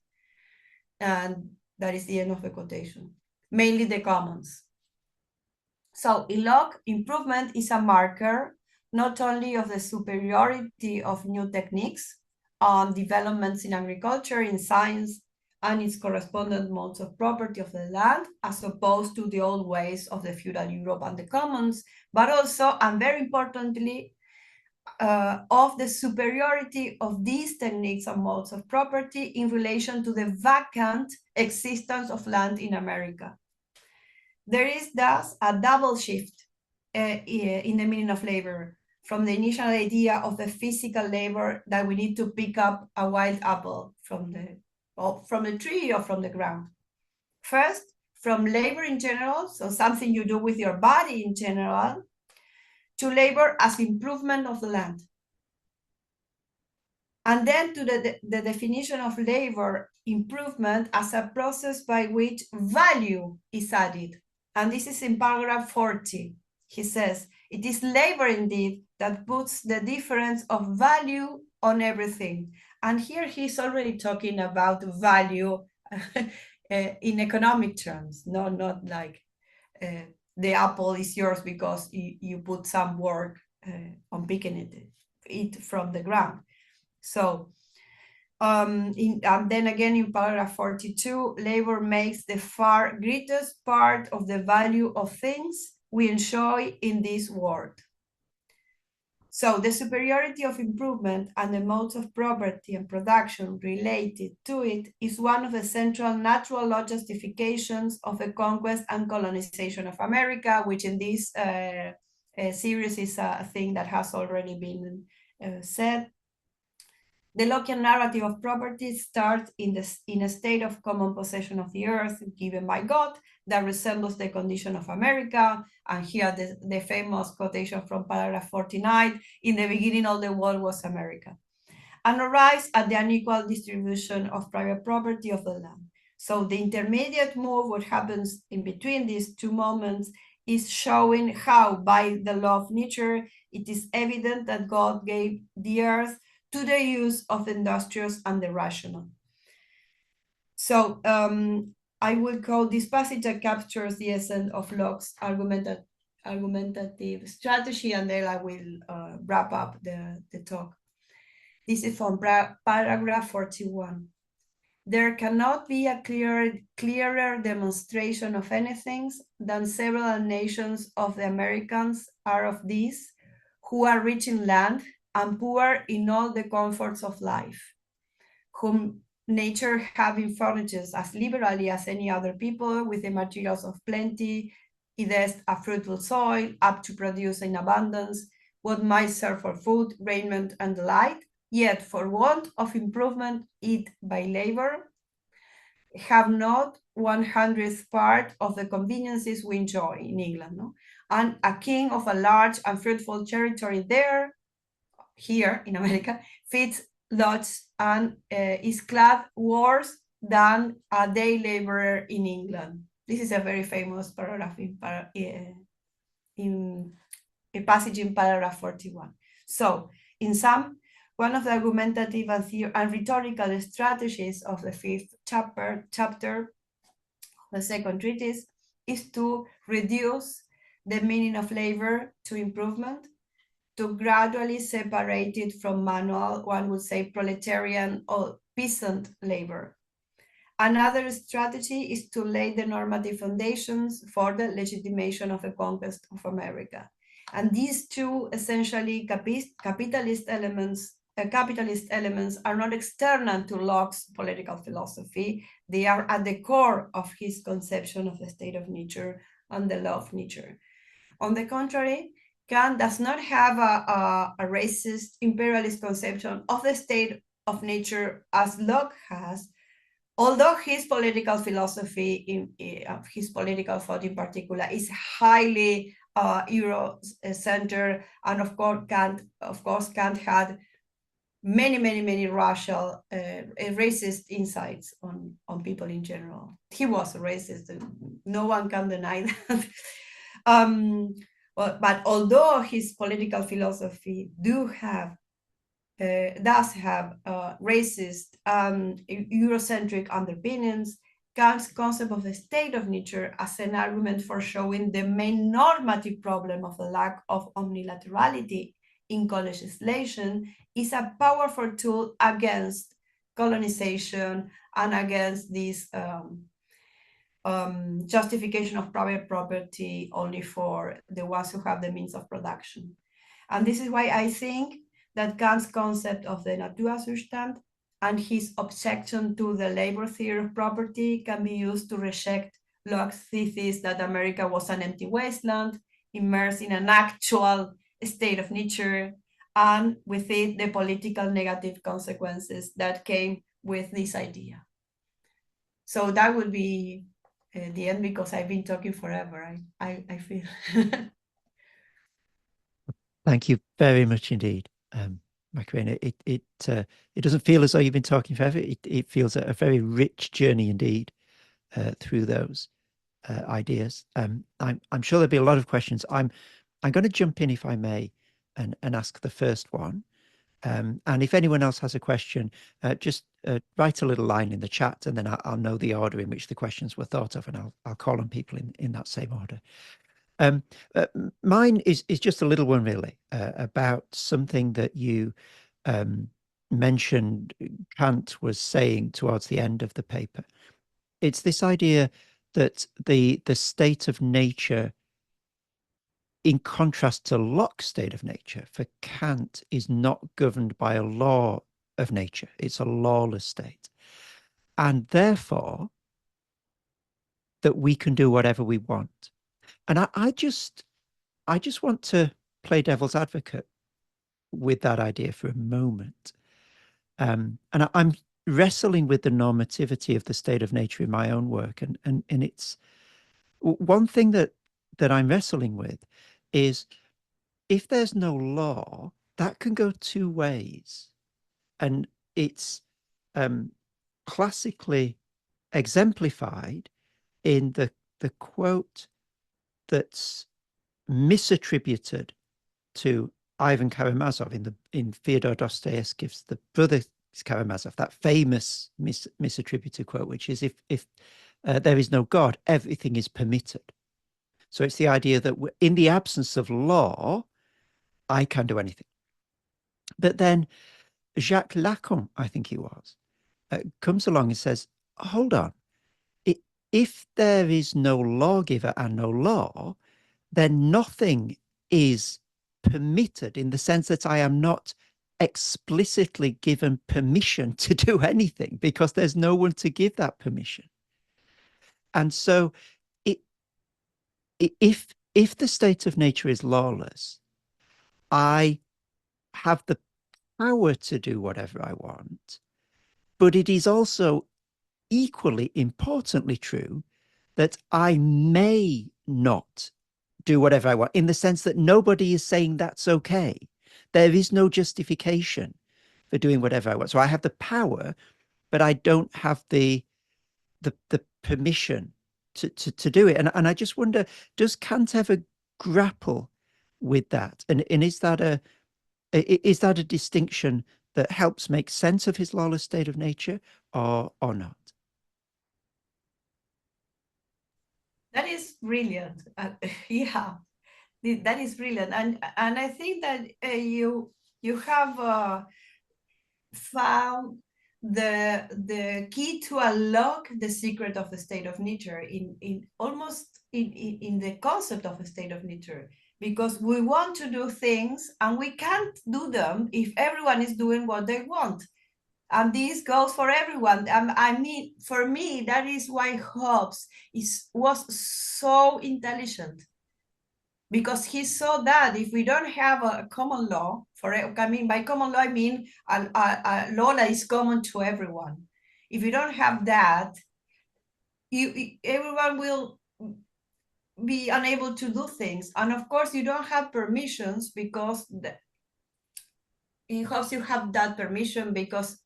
[SPEAKER 2] And that is the end of the quotation. Mainly the commons. So in Locke, improvement is a marker not only of the superiority of new techniques on developments in agriculture, in science, and its correspondent modes of property of the land, as opposed to the old ways of the feudal Europe and the commons, but also, and very importantly, of the superiority of these techniques and modes of property in relation to the vacant existence of land in America. There is thus a double shift in the meaning of labor, from the initial idea of the physical labor that we need to pick up a wild apple from the tree or from the ground. First, from labor in general, so something you do with your body in general, to labor as improvement of the land. And then to the definition of labor improvement as a process by which value is added. And this is in paragraph 40. He says, it is labor indeed that puts the difference of value on everything. And here he's already talking about value in economic terms, not like the apple is yours because you put some work on picking it from the ground. So, and then again in paragraph 42, labor makes the far greatest part of the value of things we enjoy in this world. So the superiority of improvement and the modes of property and production related to it is one of the central natural law justifications of the conquest and colonization of America, which in this series is a thing that has already been said. The Lockean narrative of property starts in a state of common possession of the earth given by God that resembles the condition of America. And here the famous quotation from paragraph 49, in the beginning all the world was America. And arrives at the unequal distribution of private property of the land. So the intermediate move, what happens in between these two moments, is showing how by the law of nature, it is evident that God gave the earth to the use of the industrious and the rational. So I will call this passage that captures the essence of Locke's argumentative strategy, and then I will wrap up the talk. This is from paragraph 41. There cannot be a clearer demonstration of anything than several nations of the Americans are of these, who are rich in land and poor in all the comforts of life, whom nature having furnishes as liberally as any other people with the materials of plenty, it a fruitful soil, up to produce in abundance what might serve for food, raiment, and delight, yet for want of improvement it by labor, have not 1/100th part of the conveniences we enjoy in England. No? And a king of a large and fruitful territory there, here in America, feeds lots and is clad worse than a day laborer in England. This is a very famous paragraph in a passage in paragraph 41. So, in sum, one of the argumentative and rhetorical strategies of the fifth chapter, the second treatise, is to reduce the meaning of labor to improvement, to gradually separate it from manual, one would say proletarian or peasant labor. Another strategy is to lay the normative foundations for the legitimation of the conquest of America. And these two essentially capitalist elements are not external to Locke's political philosophy. They are at the core of his conception of the state of nature and the law of nature. On the contrary, Kant does not have a racist imperialist conception of the state of nature as Locke has, although his political philosophy, his political thought in particular, is highly Euro-centered, and of course Kant had many racial, racist insights on people in general. He was a racist, no one can deny that. But although his political philosophy does have racist, Eurocentric underpinnings, Kant's concept of the state of nature as an argument for showing the main normative problem of the lack of omnilaterality in legislation is a powerful tool against colonization and against this justification of private property only for the ones who have the means of production. And this is why I think that Kant's concept of the Naturzustand and his objection to the labor theory of property can be used to reject Locke's thesis that America was an empty wasteland, immersed in an actual state of nature, and with it, the political negative consequences that came with this idea. So that would be the end, because I've been talking forever, I feel.
[SPEAKER 1] Thank you very much indeed, Macarena. It doesn't feel as though you've been talking forever. It feels a very rich journey indeed through those ideas. I'm sure there'll be a lot of questions. I'm going to jump in, if I may, and ask the first one. And if anyone else has a question, just write a little line in the chat, and then I'll know the order in which the questions were thought of, and I'll call on people in that same order. Mine is just a little one, really, about something that you mentioned Kant was saying towards the end of the paper. It's this idea that the state of nature, in contrast to Locke's state of nature, for Kant, is not governed by a law of nature. It's a lawless state. And therefore, that we can do whatever we want. And I just want to play devil's advocate with that idea for a moment. And I'm wrestling with the normativity of the state of nature in my own work. And it's one thing that I'm wrestling with is, if there's no law, that can go two ways. And it's classically exemplified in the quote that's misattributed to Ivan Karamazov in Fyodor Dostoevsky's The Brothers Karamazov, that famous misattributed quote, which is, if there is no God, everything is permitted. So it's the idea that in the absence of law, I can do anything. But then Jacques Lacan, I think he was, comes along and says, hold on, if there is no lawgiver and no law, then nothing is permitted, in the sense that I am not explicitly given permission to do anything, because there's no one to give that permission. And so if the state of nature is lawless, I have the power to do whatever I want, but it is also equally importantly true that I may not do whatever I want, in the sense that nobody is saying that's okay. There is no justification for doing whatever I want. So I have the power, but I don't have the permission to do it. And I just wonder, does Kant ever grapple with that? And is that a distinction that helps make sense of his lawless state of nature, or not?
[SPEAKER 2] That is brilliant. Yeah, that is brilliant, and I think that you have found the key to unlock the secret of the state of nature in almost in the concept of a state of nature, because we want to do things and we can't do them if everyone is doing what they want. And this goes for everyone. I mean, for me, that is why Hobbes was so intelligent, because he saw that if we don't have a common law, I mean, by common law, I mean a law that is common to everyone. If you don't have that, everyone will be unable to do things. And of course, you don't have permissions, because in Hobbes you have that permission because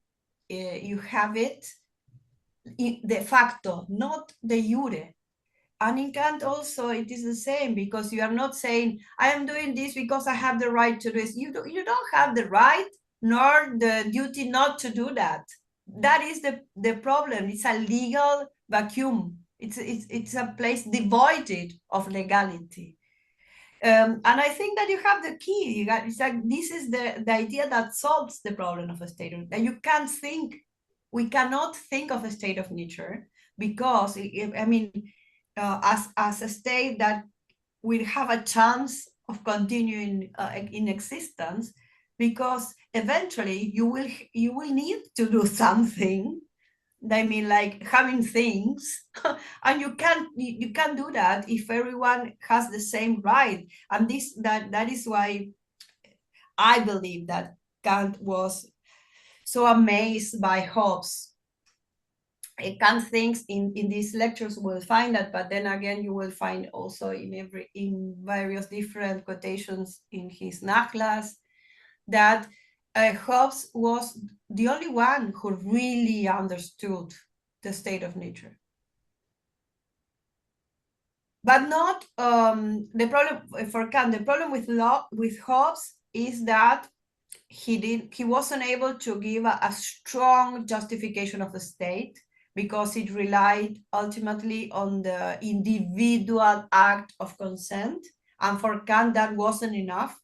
[SPEAKER 2] you have it de facto, not de jure. And in Kant also it is the same, because you are not saying I am doing this because I have the right to do this. You don't have the right nor the duty not to do that. That is the problem. It's a legal vacuum. It's a place devoid of legality. And I think that you have the key. It's like, this is the idea that solves the problem of a state of, that you can't think. We cannot think of a state of nature, because I mean, as a state that will have a chance of continuing in existence, because eventually you will need to do something. I mean, like having things, and you can't do that if everyone has the same right. And that is why I believe that Kant was so amazed by Hobbes. Kant thinks in these lectures we'll find that, but then again you will find also in various different quotations in his Nachlass, that Hobbes was the only one who really understood the state of nature. But not the problem for Kant. The problem with Hobbes is that he wasn't able to give a strong justification of the state, because it relied ultimately on the individual act of consent. And for Kant, that wasn't enough,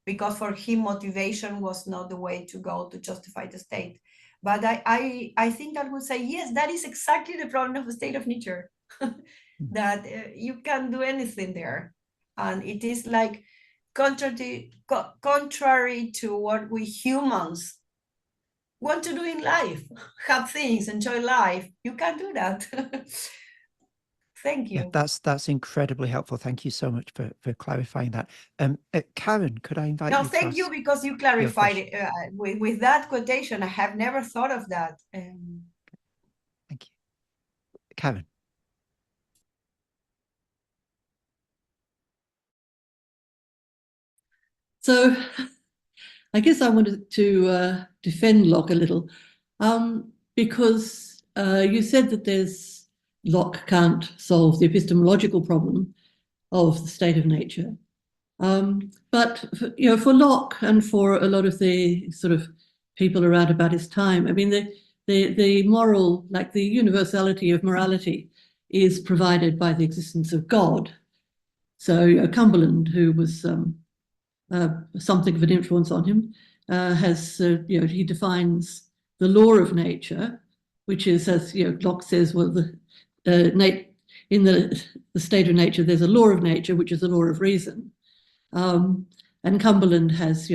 [SPEAKER 2] because for him, motivation was not the way to go to justify the state. But I think that would say, yes, that is exactly the problem of the state of nature, that you can't do anything there. And it is like contrary to what we humans want to do in life, have things, enjoy life. You can't do that. Thank you.
[SPEAKER 1] Yeah, that's incredibly helpful. Thank you so much for clarifying that. Karen, could I invite you?
[SPEAKER 2] No, thank you, because you clarified it with that quotation. I have never thought of that.
[SPEAKER 1] Thank you, Karen.
[SPEAKER 3] So I guess I wanted to defend Locke a little, because you said that Locke can't solve the epistemological problem of the state of nature. But for Locke and for a lot of the sort of people around about his time, I mean, the moral, like the universality of morality, is provided by the existence of God. So Cumberland, who was something of an influence on him, he defines the law of nature, which is, as Locke says, well, in the state of nature, there's a law of nature, which is the law of reason. And Cumberland has,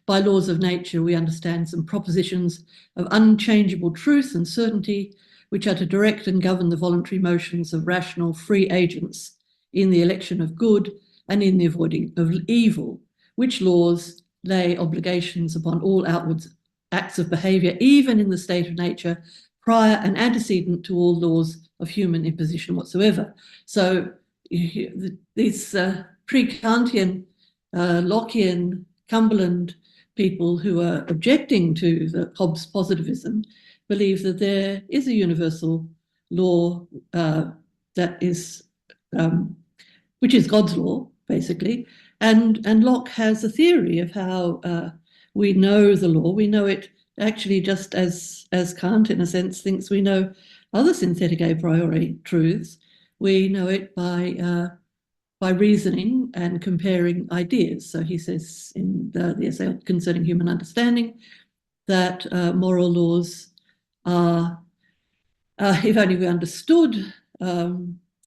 [SPEAKER 3] by laws of nature, we understand some propositions of unchangeable truth and certainty, which are to direct and govern the voluntary motions of rational, free agents in the election of good and in the avoiding of evil, which laws lay obligations upon all outward acts of behaviour, even in the state of nature, prior and antecedent to all laws of human imposition whatsoever. So these pre-Kantian, Lockean, Cumberland people who are objecting to the Hobbes positivism believe that there is a universal law that is, which is God's law, basically. And Locke has a theory of how we know the law. We know it actually just as Kant, in a sense, thinks we know other synthetic a priori truths. We know it by reasoning and comparing ideas. So he says in the essay concerning human understanding that moral laws are, if only we understood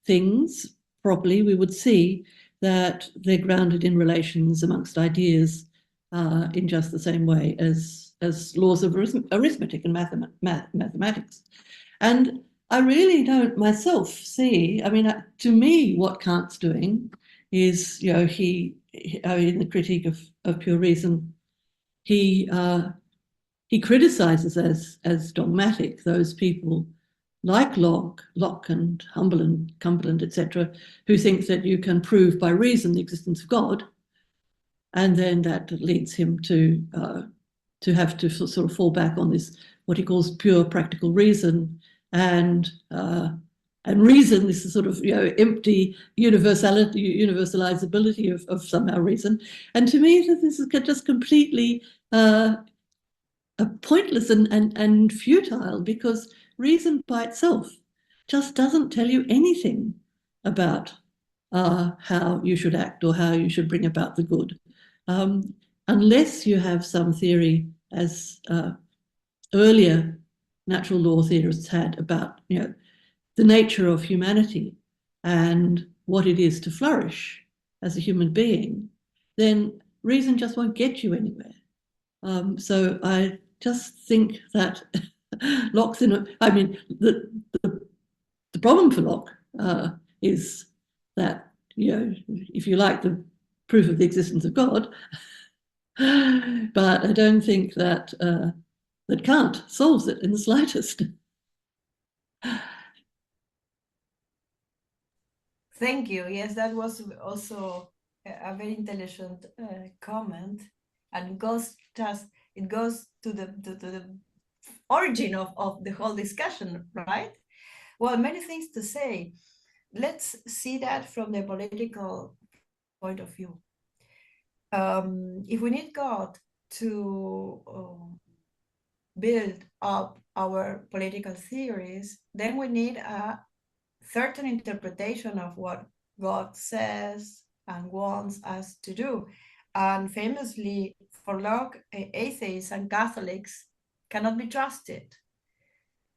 [SPEAKER 3] things properly, we would see that they're grounded in relations amongst ideas in just the same way as laws of arithmetic and mathematics. And I really don't myself see, I mean, to me, what Kant's doing is, in the critique of pure reason, he criticizes as dogmatic those people like Locke and Cumberland, etc., who think that you can prove by reason the existence of God, and then that leads him to have to sort of fall back on this, what he calls pure practical reason, and reason, this is sort of empty universalizability of somehow reason. And to me, this is just completely pointless and futile, because reason by itself just doesn't tell you anything about how you should act or how you should bring about the good, unless you have some theory, as earlier natural law theorists had, about the nature of humanity and what it is to flourish as a human being. Then reason just won't get you anywhere. So I just think that Locke's the problem for Locke is that, if you like, the proof of the existence of God, but I don't think that that Kant solves it in the slightest.
[SPEAKER 2] Thank you. Yes, that was also a very intelligent comment, and it goes to the origin of the whole discussion, right? Well, many things to say. Let's see that from the political point of view. If we need God to build up our political theories, then we need a certain interpretation of what God says and wants us to do. And famously, for Locke, atheists and Catholics cannot be trusted.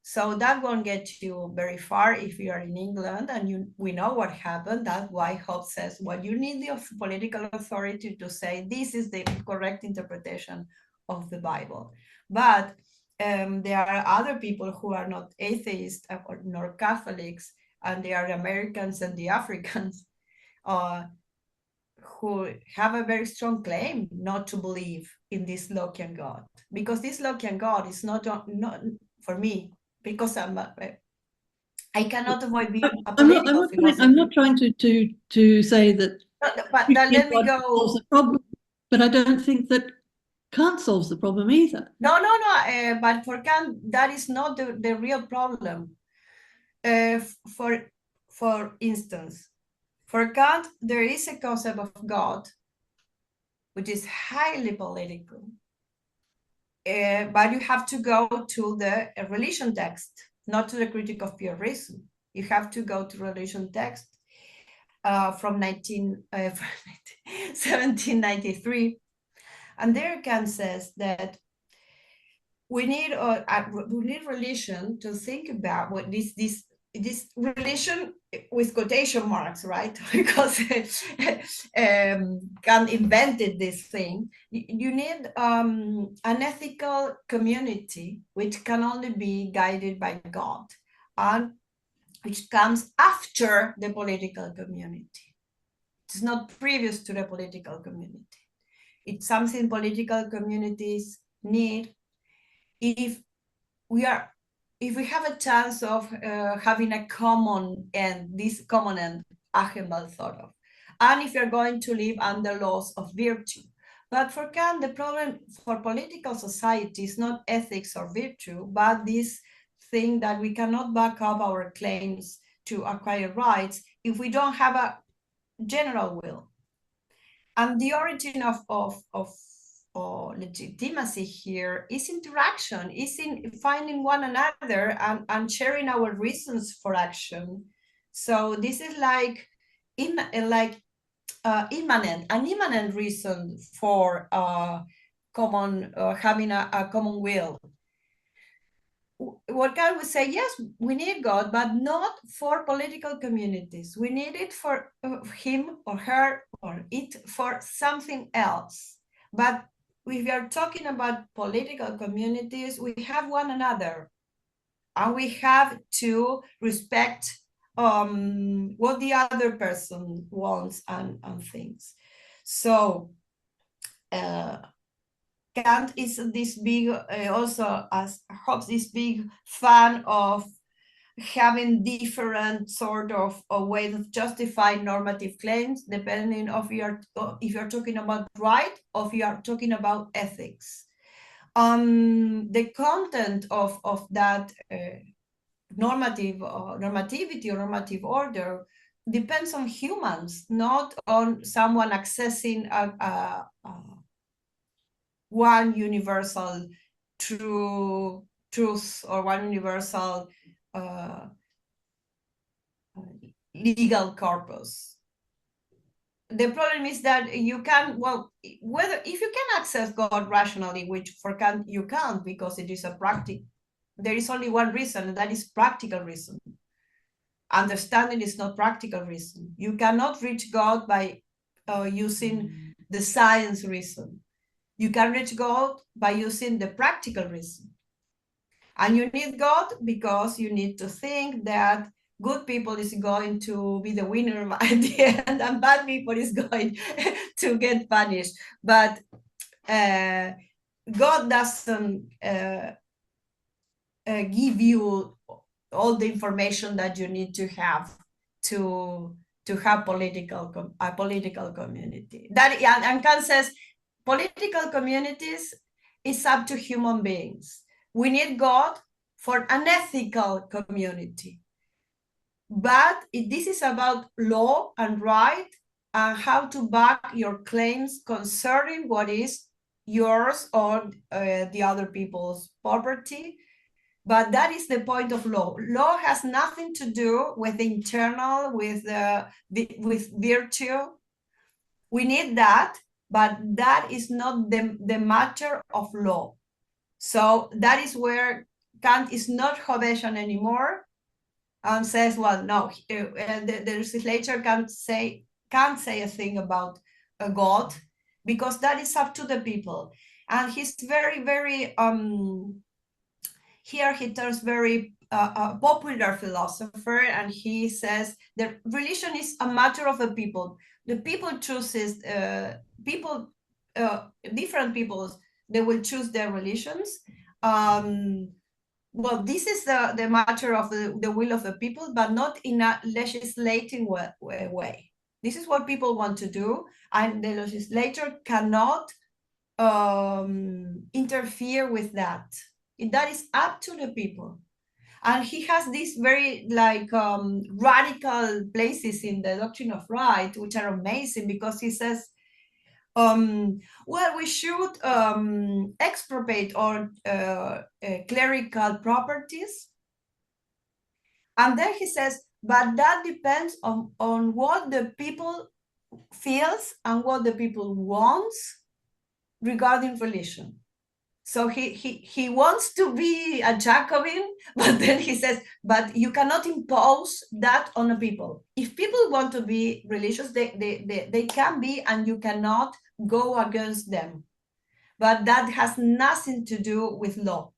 [SPEAKER 2] So that won't get you very far if you are in England, and we know what happened. That's why Hobbes says, well, you need the political authority to say this is the correct interpretation of the Bible. But there are other people who are not atheists nor Catholics, and they are the Americans and the Africans, who have a very strong claim not to believe in this Lockean God, because this Lockean God is not for me, because I cannot avoid being a political philosopher.
[SPEAKER 3] I'm not trying to say that.
[SPEAKER 2] But let me go.
[SPEAKER 3] Solves the problem, but I don't think that Kant solves the problem either.
[SPEAKER 2] No. But for Kant, that is not the real problem. For instance, for Kant, there is a concept of God which is highly political. But you have to go to the religion text, not to the critique of pure reason. You have to go to religion text from 1793. And there Kant says that we need religion to think about what this religion with quotation marks, right? Because Kant invented this thing. You need an ethical community which can only be guided by God, and which comes after the political community. It's not previous to the political community. It's something political communities need if we have a chance of having a common end, this common end Achenbach thought of, and if you're going to live under laws of virtue. But for Kant, the problem for political society is not ethics or virtue, but this thing that we cannot back up our claims to acquire rights if we don't have a general will. And the origin of legitimacy here is interaction, is in finding one another and sharing our reasons for action. So this is like an immanent reason for having a common will. What Kant would say, yes, we need God, but not for political communities. We need it for him or her or it for something else. But if we are talking about political communities, we have one another, and we have to respect what the other person wants and thinks. So Kant is this big, also as Hobbes, this big fan of having different sort of ways of justifying normative claims, depending of if you're talking about right or if you are talking about ethics. The content of that normativity or normative order depends on humans, not on someone accessing one universal truth or one universal legal corpus. The problem is that you can, if you can access God rationally, which for Kant you can't, because it is a practice. There is only one reason, and that is practical reason. Understanding is not practical reason. You cannot reach God by using the science reason. You can reach God by using the practical reason. And you need God because you need to think that good people is going to be the winner at the end, and bad people is going to get punished. But God doesn't give you all the information that you need to have to have a political community. And Kant says political communities is up to human beings. We need God for an ethical community. But this is about law and right and how to back your claims concerning what is yours or the other people's property. But that is the point of law. Law has nothing to do with the internal, with virtue. We need that, but that is not the matter of law. So that is where Kant is not Hobbesian anymore, and says, well, no, the legislature can't say a thing about a God, because that is up to the people. And he's very, very here he turns very popular philosopher, and he says that religion is a matter of the people. The people chooses different peoples, they will choose their religions. Well, this is the matter of the will of the people, but not in a legislating way. This is what people want to do, and the legislator cannot interfere with that. That is up to the people. And he has these very radical places in the doctrine of right, which are amazing, because he says, Well, we should expropriate all clerical properties. And then he says, but that depends on what the people feels and what the people wants regarding religion. So he wants to be a Jacobin, but then he says, but you cannot impose that on the people. If people want to be religious, they can be, and you cannot go against them. But that has nothing to do with law.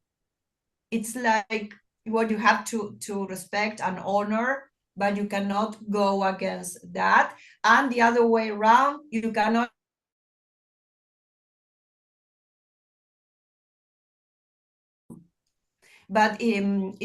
[SPEAKER 2] It's like what you have to respect and honor, but you cannot go against that. And the other way around, you cannot. But I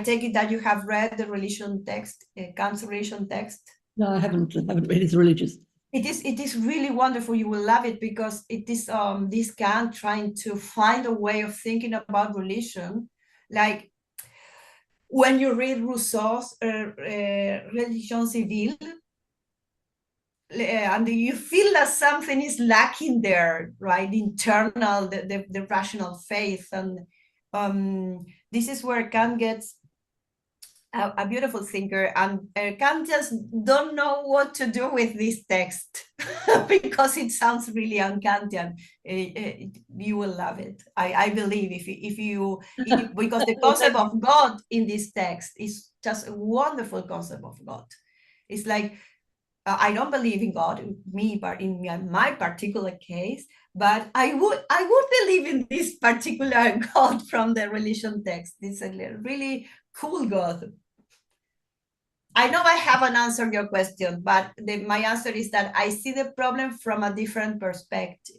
[SPEAKER 2] take it that you have read the religion text, Kant's religion text.
[SPEAKER 3] No, I haven't read his religious.
[SPEAKER 2] It is really wonderful. You will love it, because it is this Kant trying to find a way of thinking about religion. Like when you read Rousseau's Religion Civile, and you feel that something is lacking there, right? Internal, the rational faith. And this is where Kant gets a beautiful thinker, and Kant just don't know what to do with this text because it sounds really unkantian. You will love it, I believe, if you because the concept of God in this text is just a wonderful concept of God. It's like, I don't believe in God, but in my particular case, but I would believe in this particular God from the religion text. It's a really cool God. I know I haven't answered your question, but my answer is that I see the problem from a different perspective.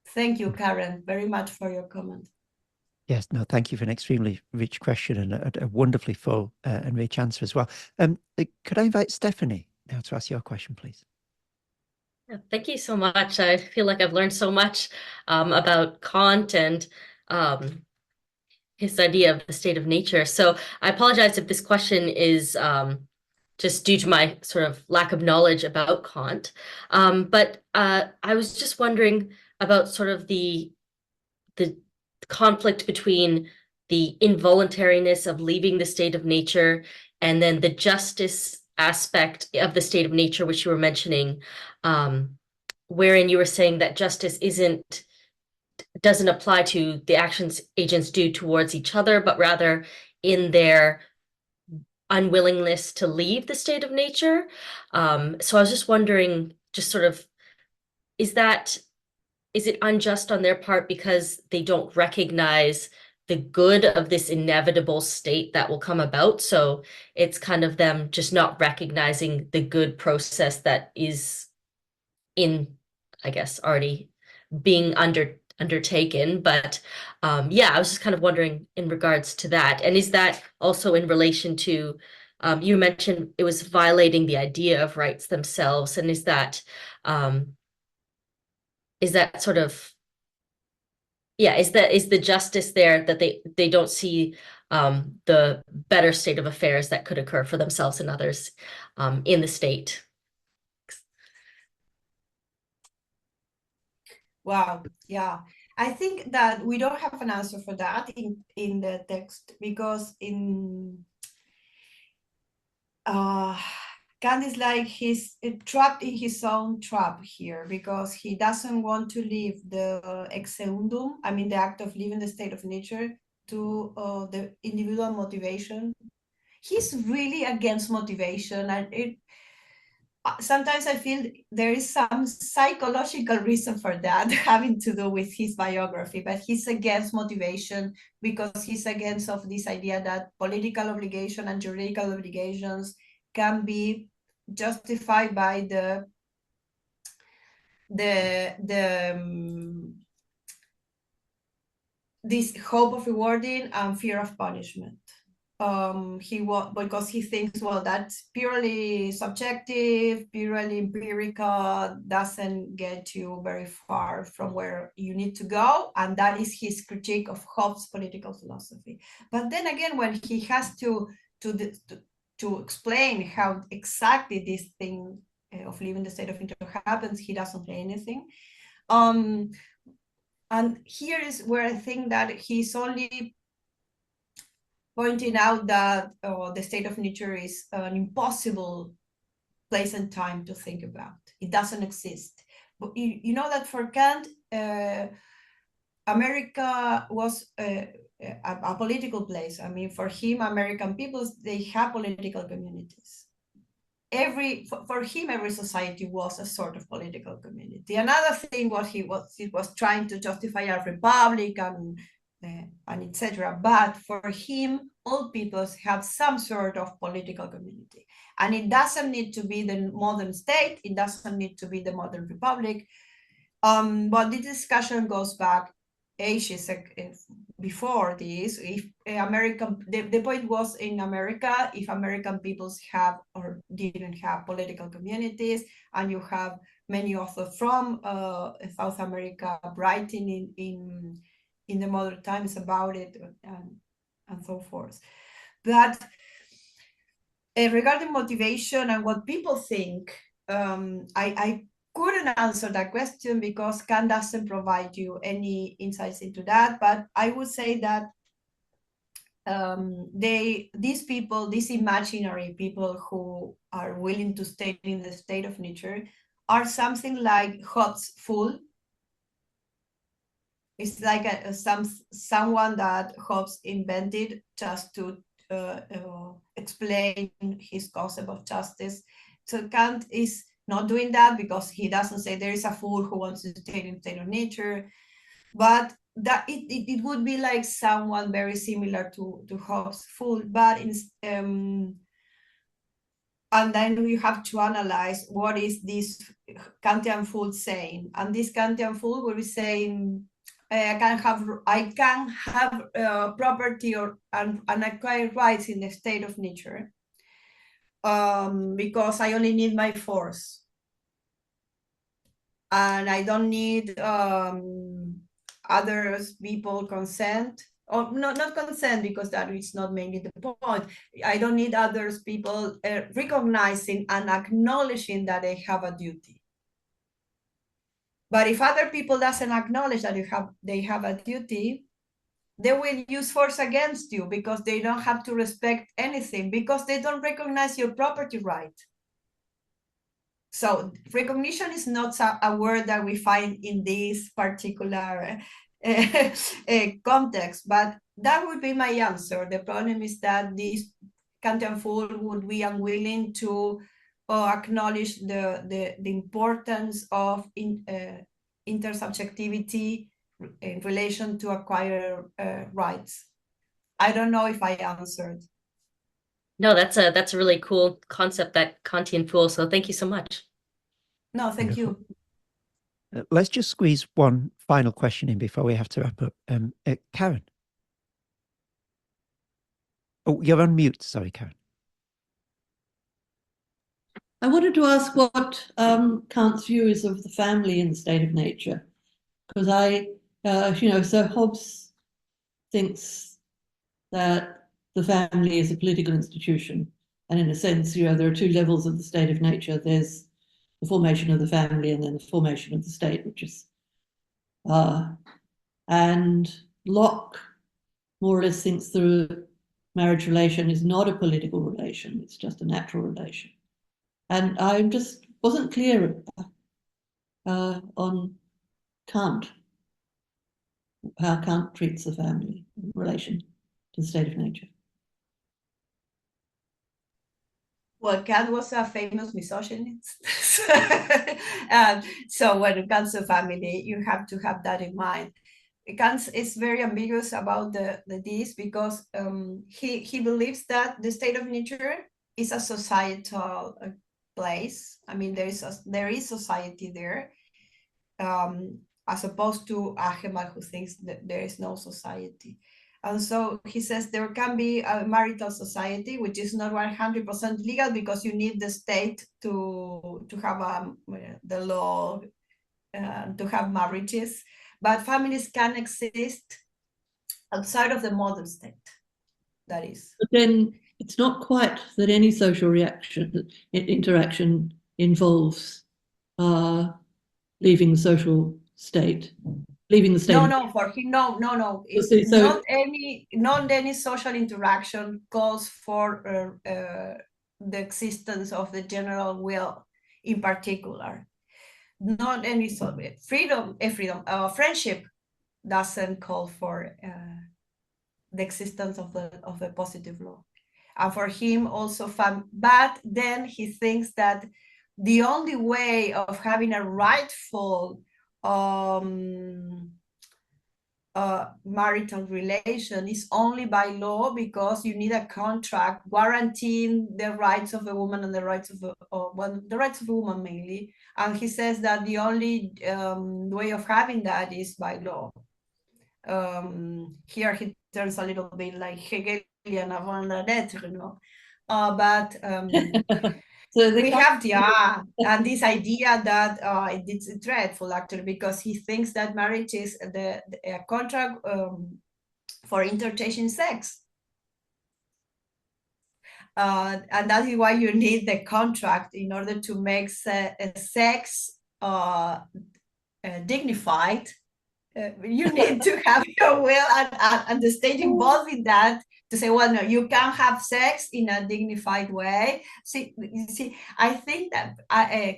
[SPEAKER 2] Thank you, Karen, very much for your comment.
[SPEAKER 1] Yes, no, thank you for an extremely rich question and a wonderfully full and rich answer as well. Could I invite Stephanie now to ask your question, please?
[SPEAKER 4] Thank you so much. I feel like I've learned so much about Kant and his idea of the state of nature. So I apologize if this question is just due to my sort of lack of knowledge about Kant. But I was just wondering about sort of the conflict between the involuntariness of leaving the state of nature and then the justice aspect of the state of nature, which you were mentioning, wherein you were saying that justice doesn't apply to the actions agents do towards each other, but rather in their unwillingness to leave the state of nature. So I was just wondering, just sort of, is it unjust on their part because they don't recognize the good of this inevitable state that will come about? So it's kind of them just not recognizing the good process that is I guess, already being undertaken. But yeah, I was just kind of wondering in regards to that. And is that also in relation to, you mentioned it was violating the idea of rights themselves. And is that sort of, yeah, is the justice there that they don't see the better state of affairs that could occur for themselves and others in the state?
[SPEAKER 2] Wow, yeah. I think that we don't have an answer for that in the text, because Kant is like he's trapped in his own trap here, because he doesn't want to leave the exeundum, I mean the act of leaving the state of nature, to the individual motivation. He's really against motivation, and sometimes I feel there is some psychological reason for that having to do with his biography, but he's against motivation because he's against of this idea that political obligation and juridical obligations can be justified by this hope of rewarding and fear of punishment. Because he thinks, well, that's purely subjective, purely empirical, doesn't get you very far from where you need to go, and that is his critique of Hobbes' political philosophy. But then again, when he has to explain how exactly this thing of leaving the state of nature happens, he doesn't say anything. And here is where I think that he's only pointing out that the state of nature is an impossible place and time to think about. It doesn't exist. But you know that for Kant, America was a political place. I mean, for him, American peoples, they have political communities. For him, every society was a sort of political community. Another thing, what he was trying to justify a republic and etc. But for him, all peoples have some sort of political community, and it doesn't need to be the modern state. It doesn't need to be the modern republic. But this discussion goes back ages before this. If the point was in America, if American peoples have or didn't have political communities, and you have many authors from South America writing in the modern times about it and so forth. But regarding motivation and what people think, I couldn't answer that question because Kant doesn't provide you any insights into that. But I would say that these people, these imaginary people who are willing to stay in the state of nature, are something like Hobbes' fool. It's like someone that Hobbes invented just to explain his concept of justice. So Kant is not doing that because he doesn't say there is a fool who wants to stay in the state of nature, but that it would be like someone very similar to Hobbes' fool, but and then we have to analyze what is this Kantian fool saying, and this Kantian fool will be saying, I can have property and acquire rights in the state of nature because I only need my force, and I don't need others people consent, or not consent, because that is not mainly the point. I don't need others people recognizing and acknowledging that they have a duty. But if other people doesn't acknowledge that they have a duty, they will use force against you because they don't have to respect anything, because they don't recognize your property right. So recognition is not a word that we find in this particular context, but that would be my answer. The problem is that this Kantian fool would be unwilling to acknowledge the importance of intersubjectivity in relation to acquire rights. I don't know if I answered.
[SPEAKER 4] No, that's a really cool concept, that Kantian fool. So thank you so much.
[SPEAKER 2] No, thank
[SPEAKER 1] Wonderful.
[SPEAKER 2] you.
[SPEAKER 1] Let's just squeeze one final question in before we have to wrap up. Karen. Oh, you're on mute. Sorry, Karen.
[SPEAKER 3] I wanted to ask what Kant's view is of the family in the state of nature, because so Hobbes thinks that the family is a political institution, and in a sense, there are two levels of the state of nature. There's the formation of the family, and then the formation of the state, which is, and Locke more or less thinks the marriage relation is not a political relation; it's just a natural relation. And I just wasn't clear on Kant, how Kant treats the family in relation to the state of nature.
[SPEAKER 2] Well, Kant was a famous misogynist. So when it comes to family, you have to have that in mind. Kant is very ambiguous about this because he believes that the state of nature is a societal place. I mean, there is society there, as opposed to Acheman, who thinks that there is no society. And so he says there can be a marital society, which is not 100% legal because you need the state to have the law, to have marriages. But families can exist outside of the modern state, that is.
[SPEAKER 3] But then it's not quite that any social interaction involves leaving the social state, leaving the state.
[SPEAKER 2] No, for him, no. It's
[SPEAKER 3] So,
[SPEAKER 2] not any social interaction calls for the existence of the general will in particular. Not any sort of freedom. Friendship doesn't call for the existence of the positive law. And for him also but then he thinks that the only way of having a rightful marital relation is only by law, because you need a contract guaranteeing the rights of the woman and the rights of the rights of the woman mainly. And he says that the only way of having that is by law. Here he turns a little bit like Hegelian avant la lettre, you know. But so we have and this idea that it's dreadful actually, because he thinks that marriage is a contract for interchanging sex. And that is why you need the contract in order to make sex dignified. You need to have your will and the state involved in that to say, well, no, you can't have sex in a dignified way. See, I think that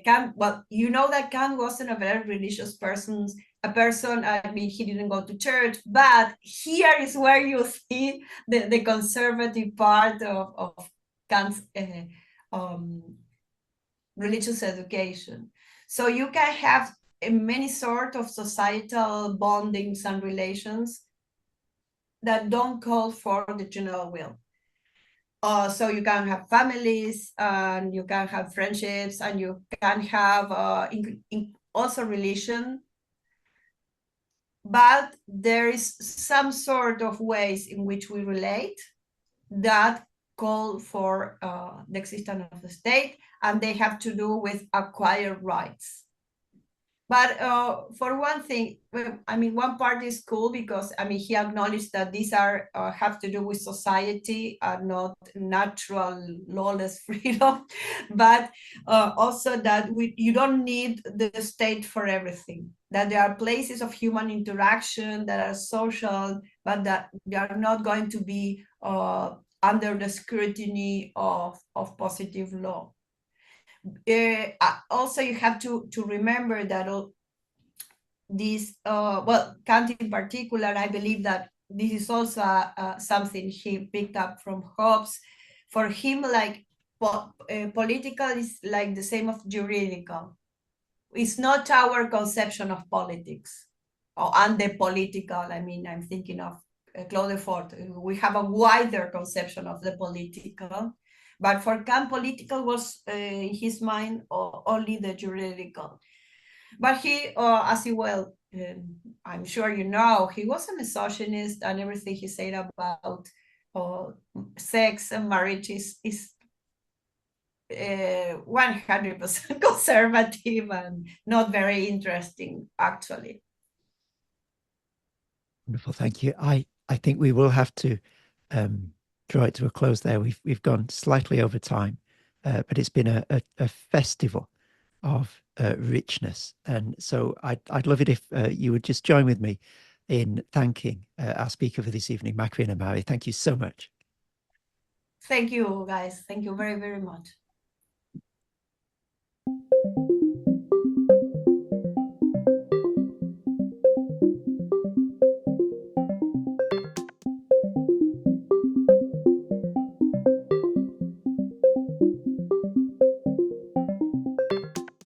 [SPEAKER 2] Kant, well, you know that Kant wasn't a very religious person. I mean, he didn't go to church, but here is where you see the conservative part of Kant's religious education. So you can have many sort of societal bondings and relations that don't call for the general will. So you can have families, and you can have friendships, and you can have also religion. But there is some sort of ways in which we relate that call for the existence of the state, and they have to do with acquired rights. But for one thing, I mean, one part is cool because, I mean, he acknowledged that these are have to do with society and not natural lawless freedom, but also that you don't need the state for everything, that there are places of human interaction that are social, but that they are not going to be under the scrutiny of positive law. Also, you have to remember that this, well, Kant in particular, I believe that this is also something he picked up from Hobbes. For him, like political is like the same of juridical. It's not our conception of politics and the political. I mean, I'm thinking of Claude Fort. We have a wider conception of the political. But for Kant, political was, in his mind, only the juridical. But he, as you well, I'm sure you know, he was a misogynist, and everything he said about sex and marriage is 100% conservative and not very interesting, actually.
[SPEAKER 1] Wonderful, thank you. I think we will have to draw it to a close there. We've gone slightly over time, but it's been a festival of richness, and so I'd love it if you would just join with me in thanking our speaker for this evening, Macarena Marey. Thank you so much.
[SPEAKER 2] Thank you, guys. Thank you very, very much.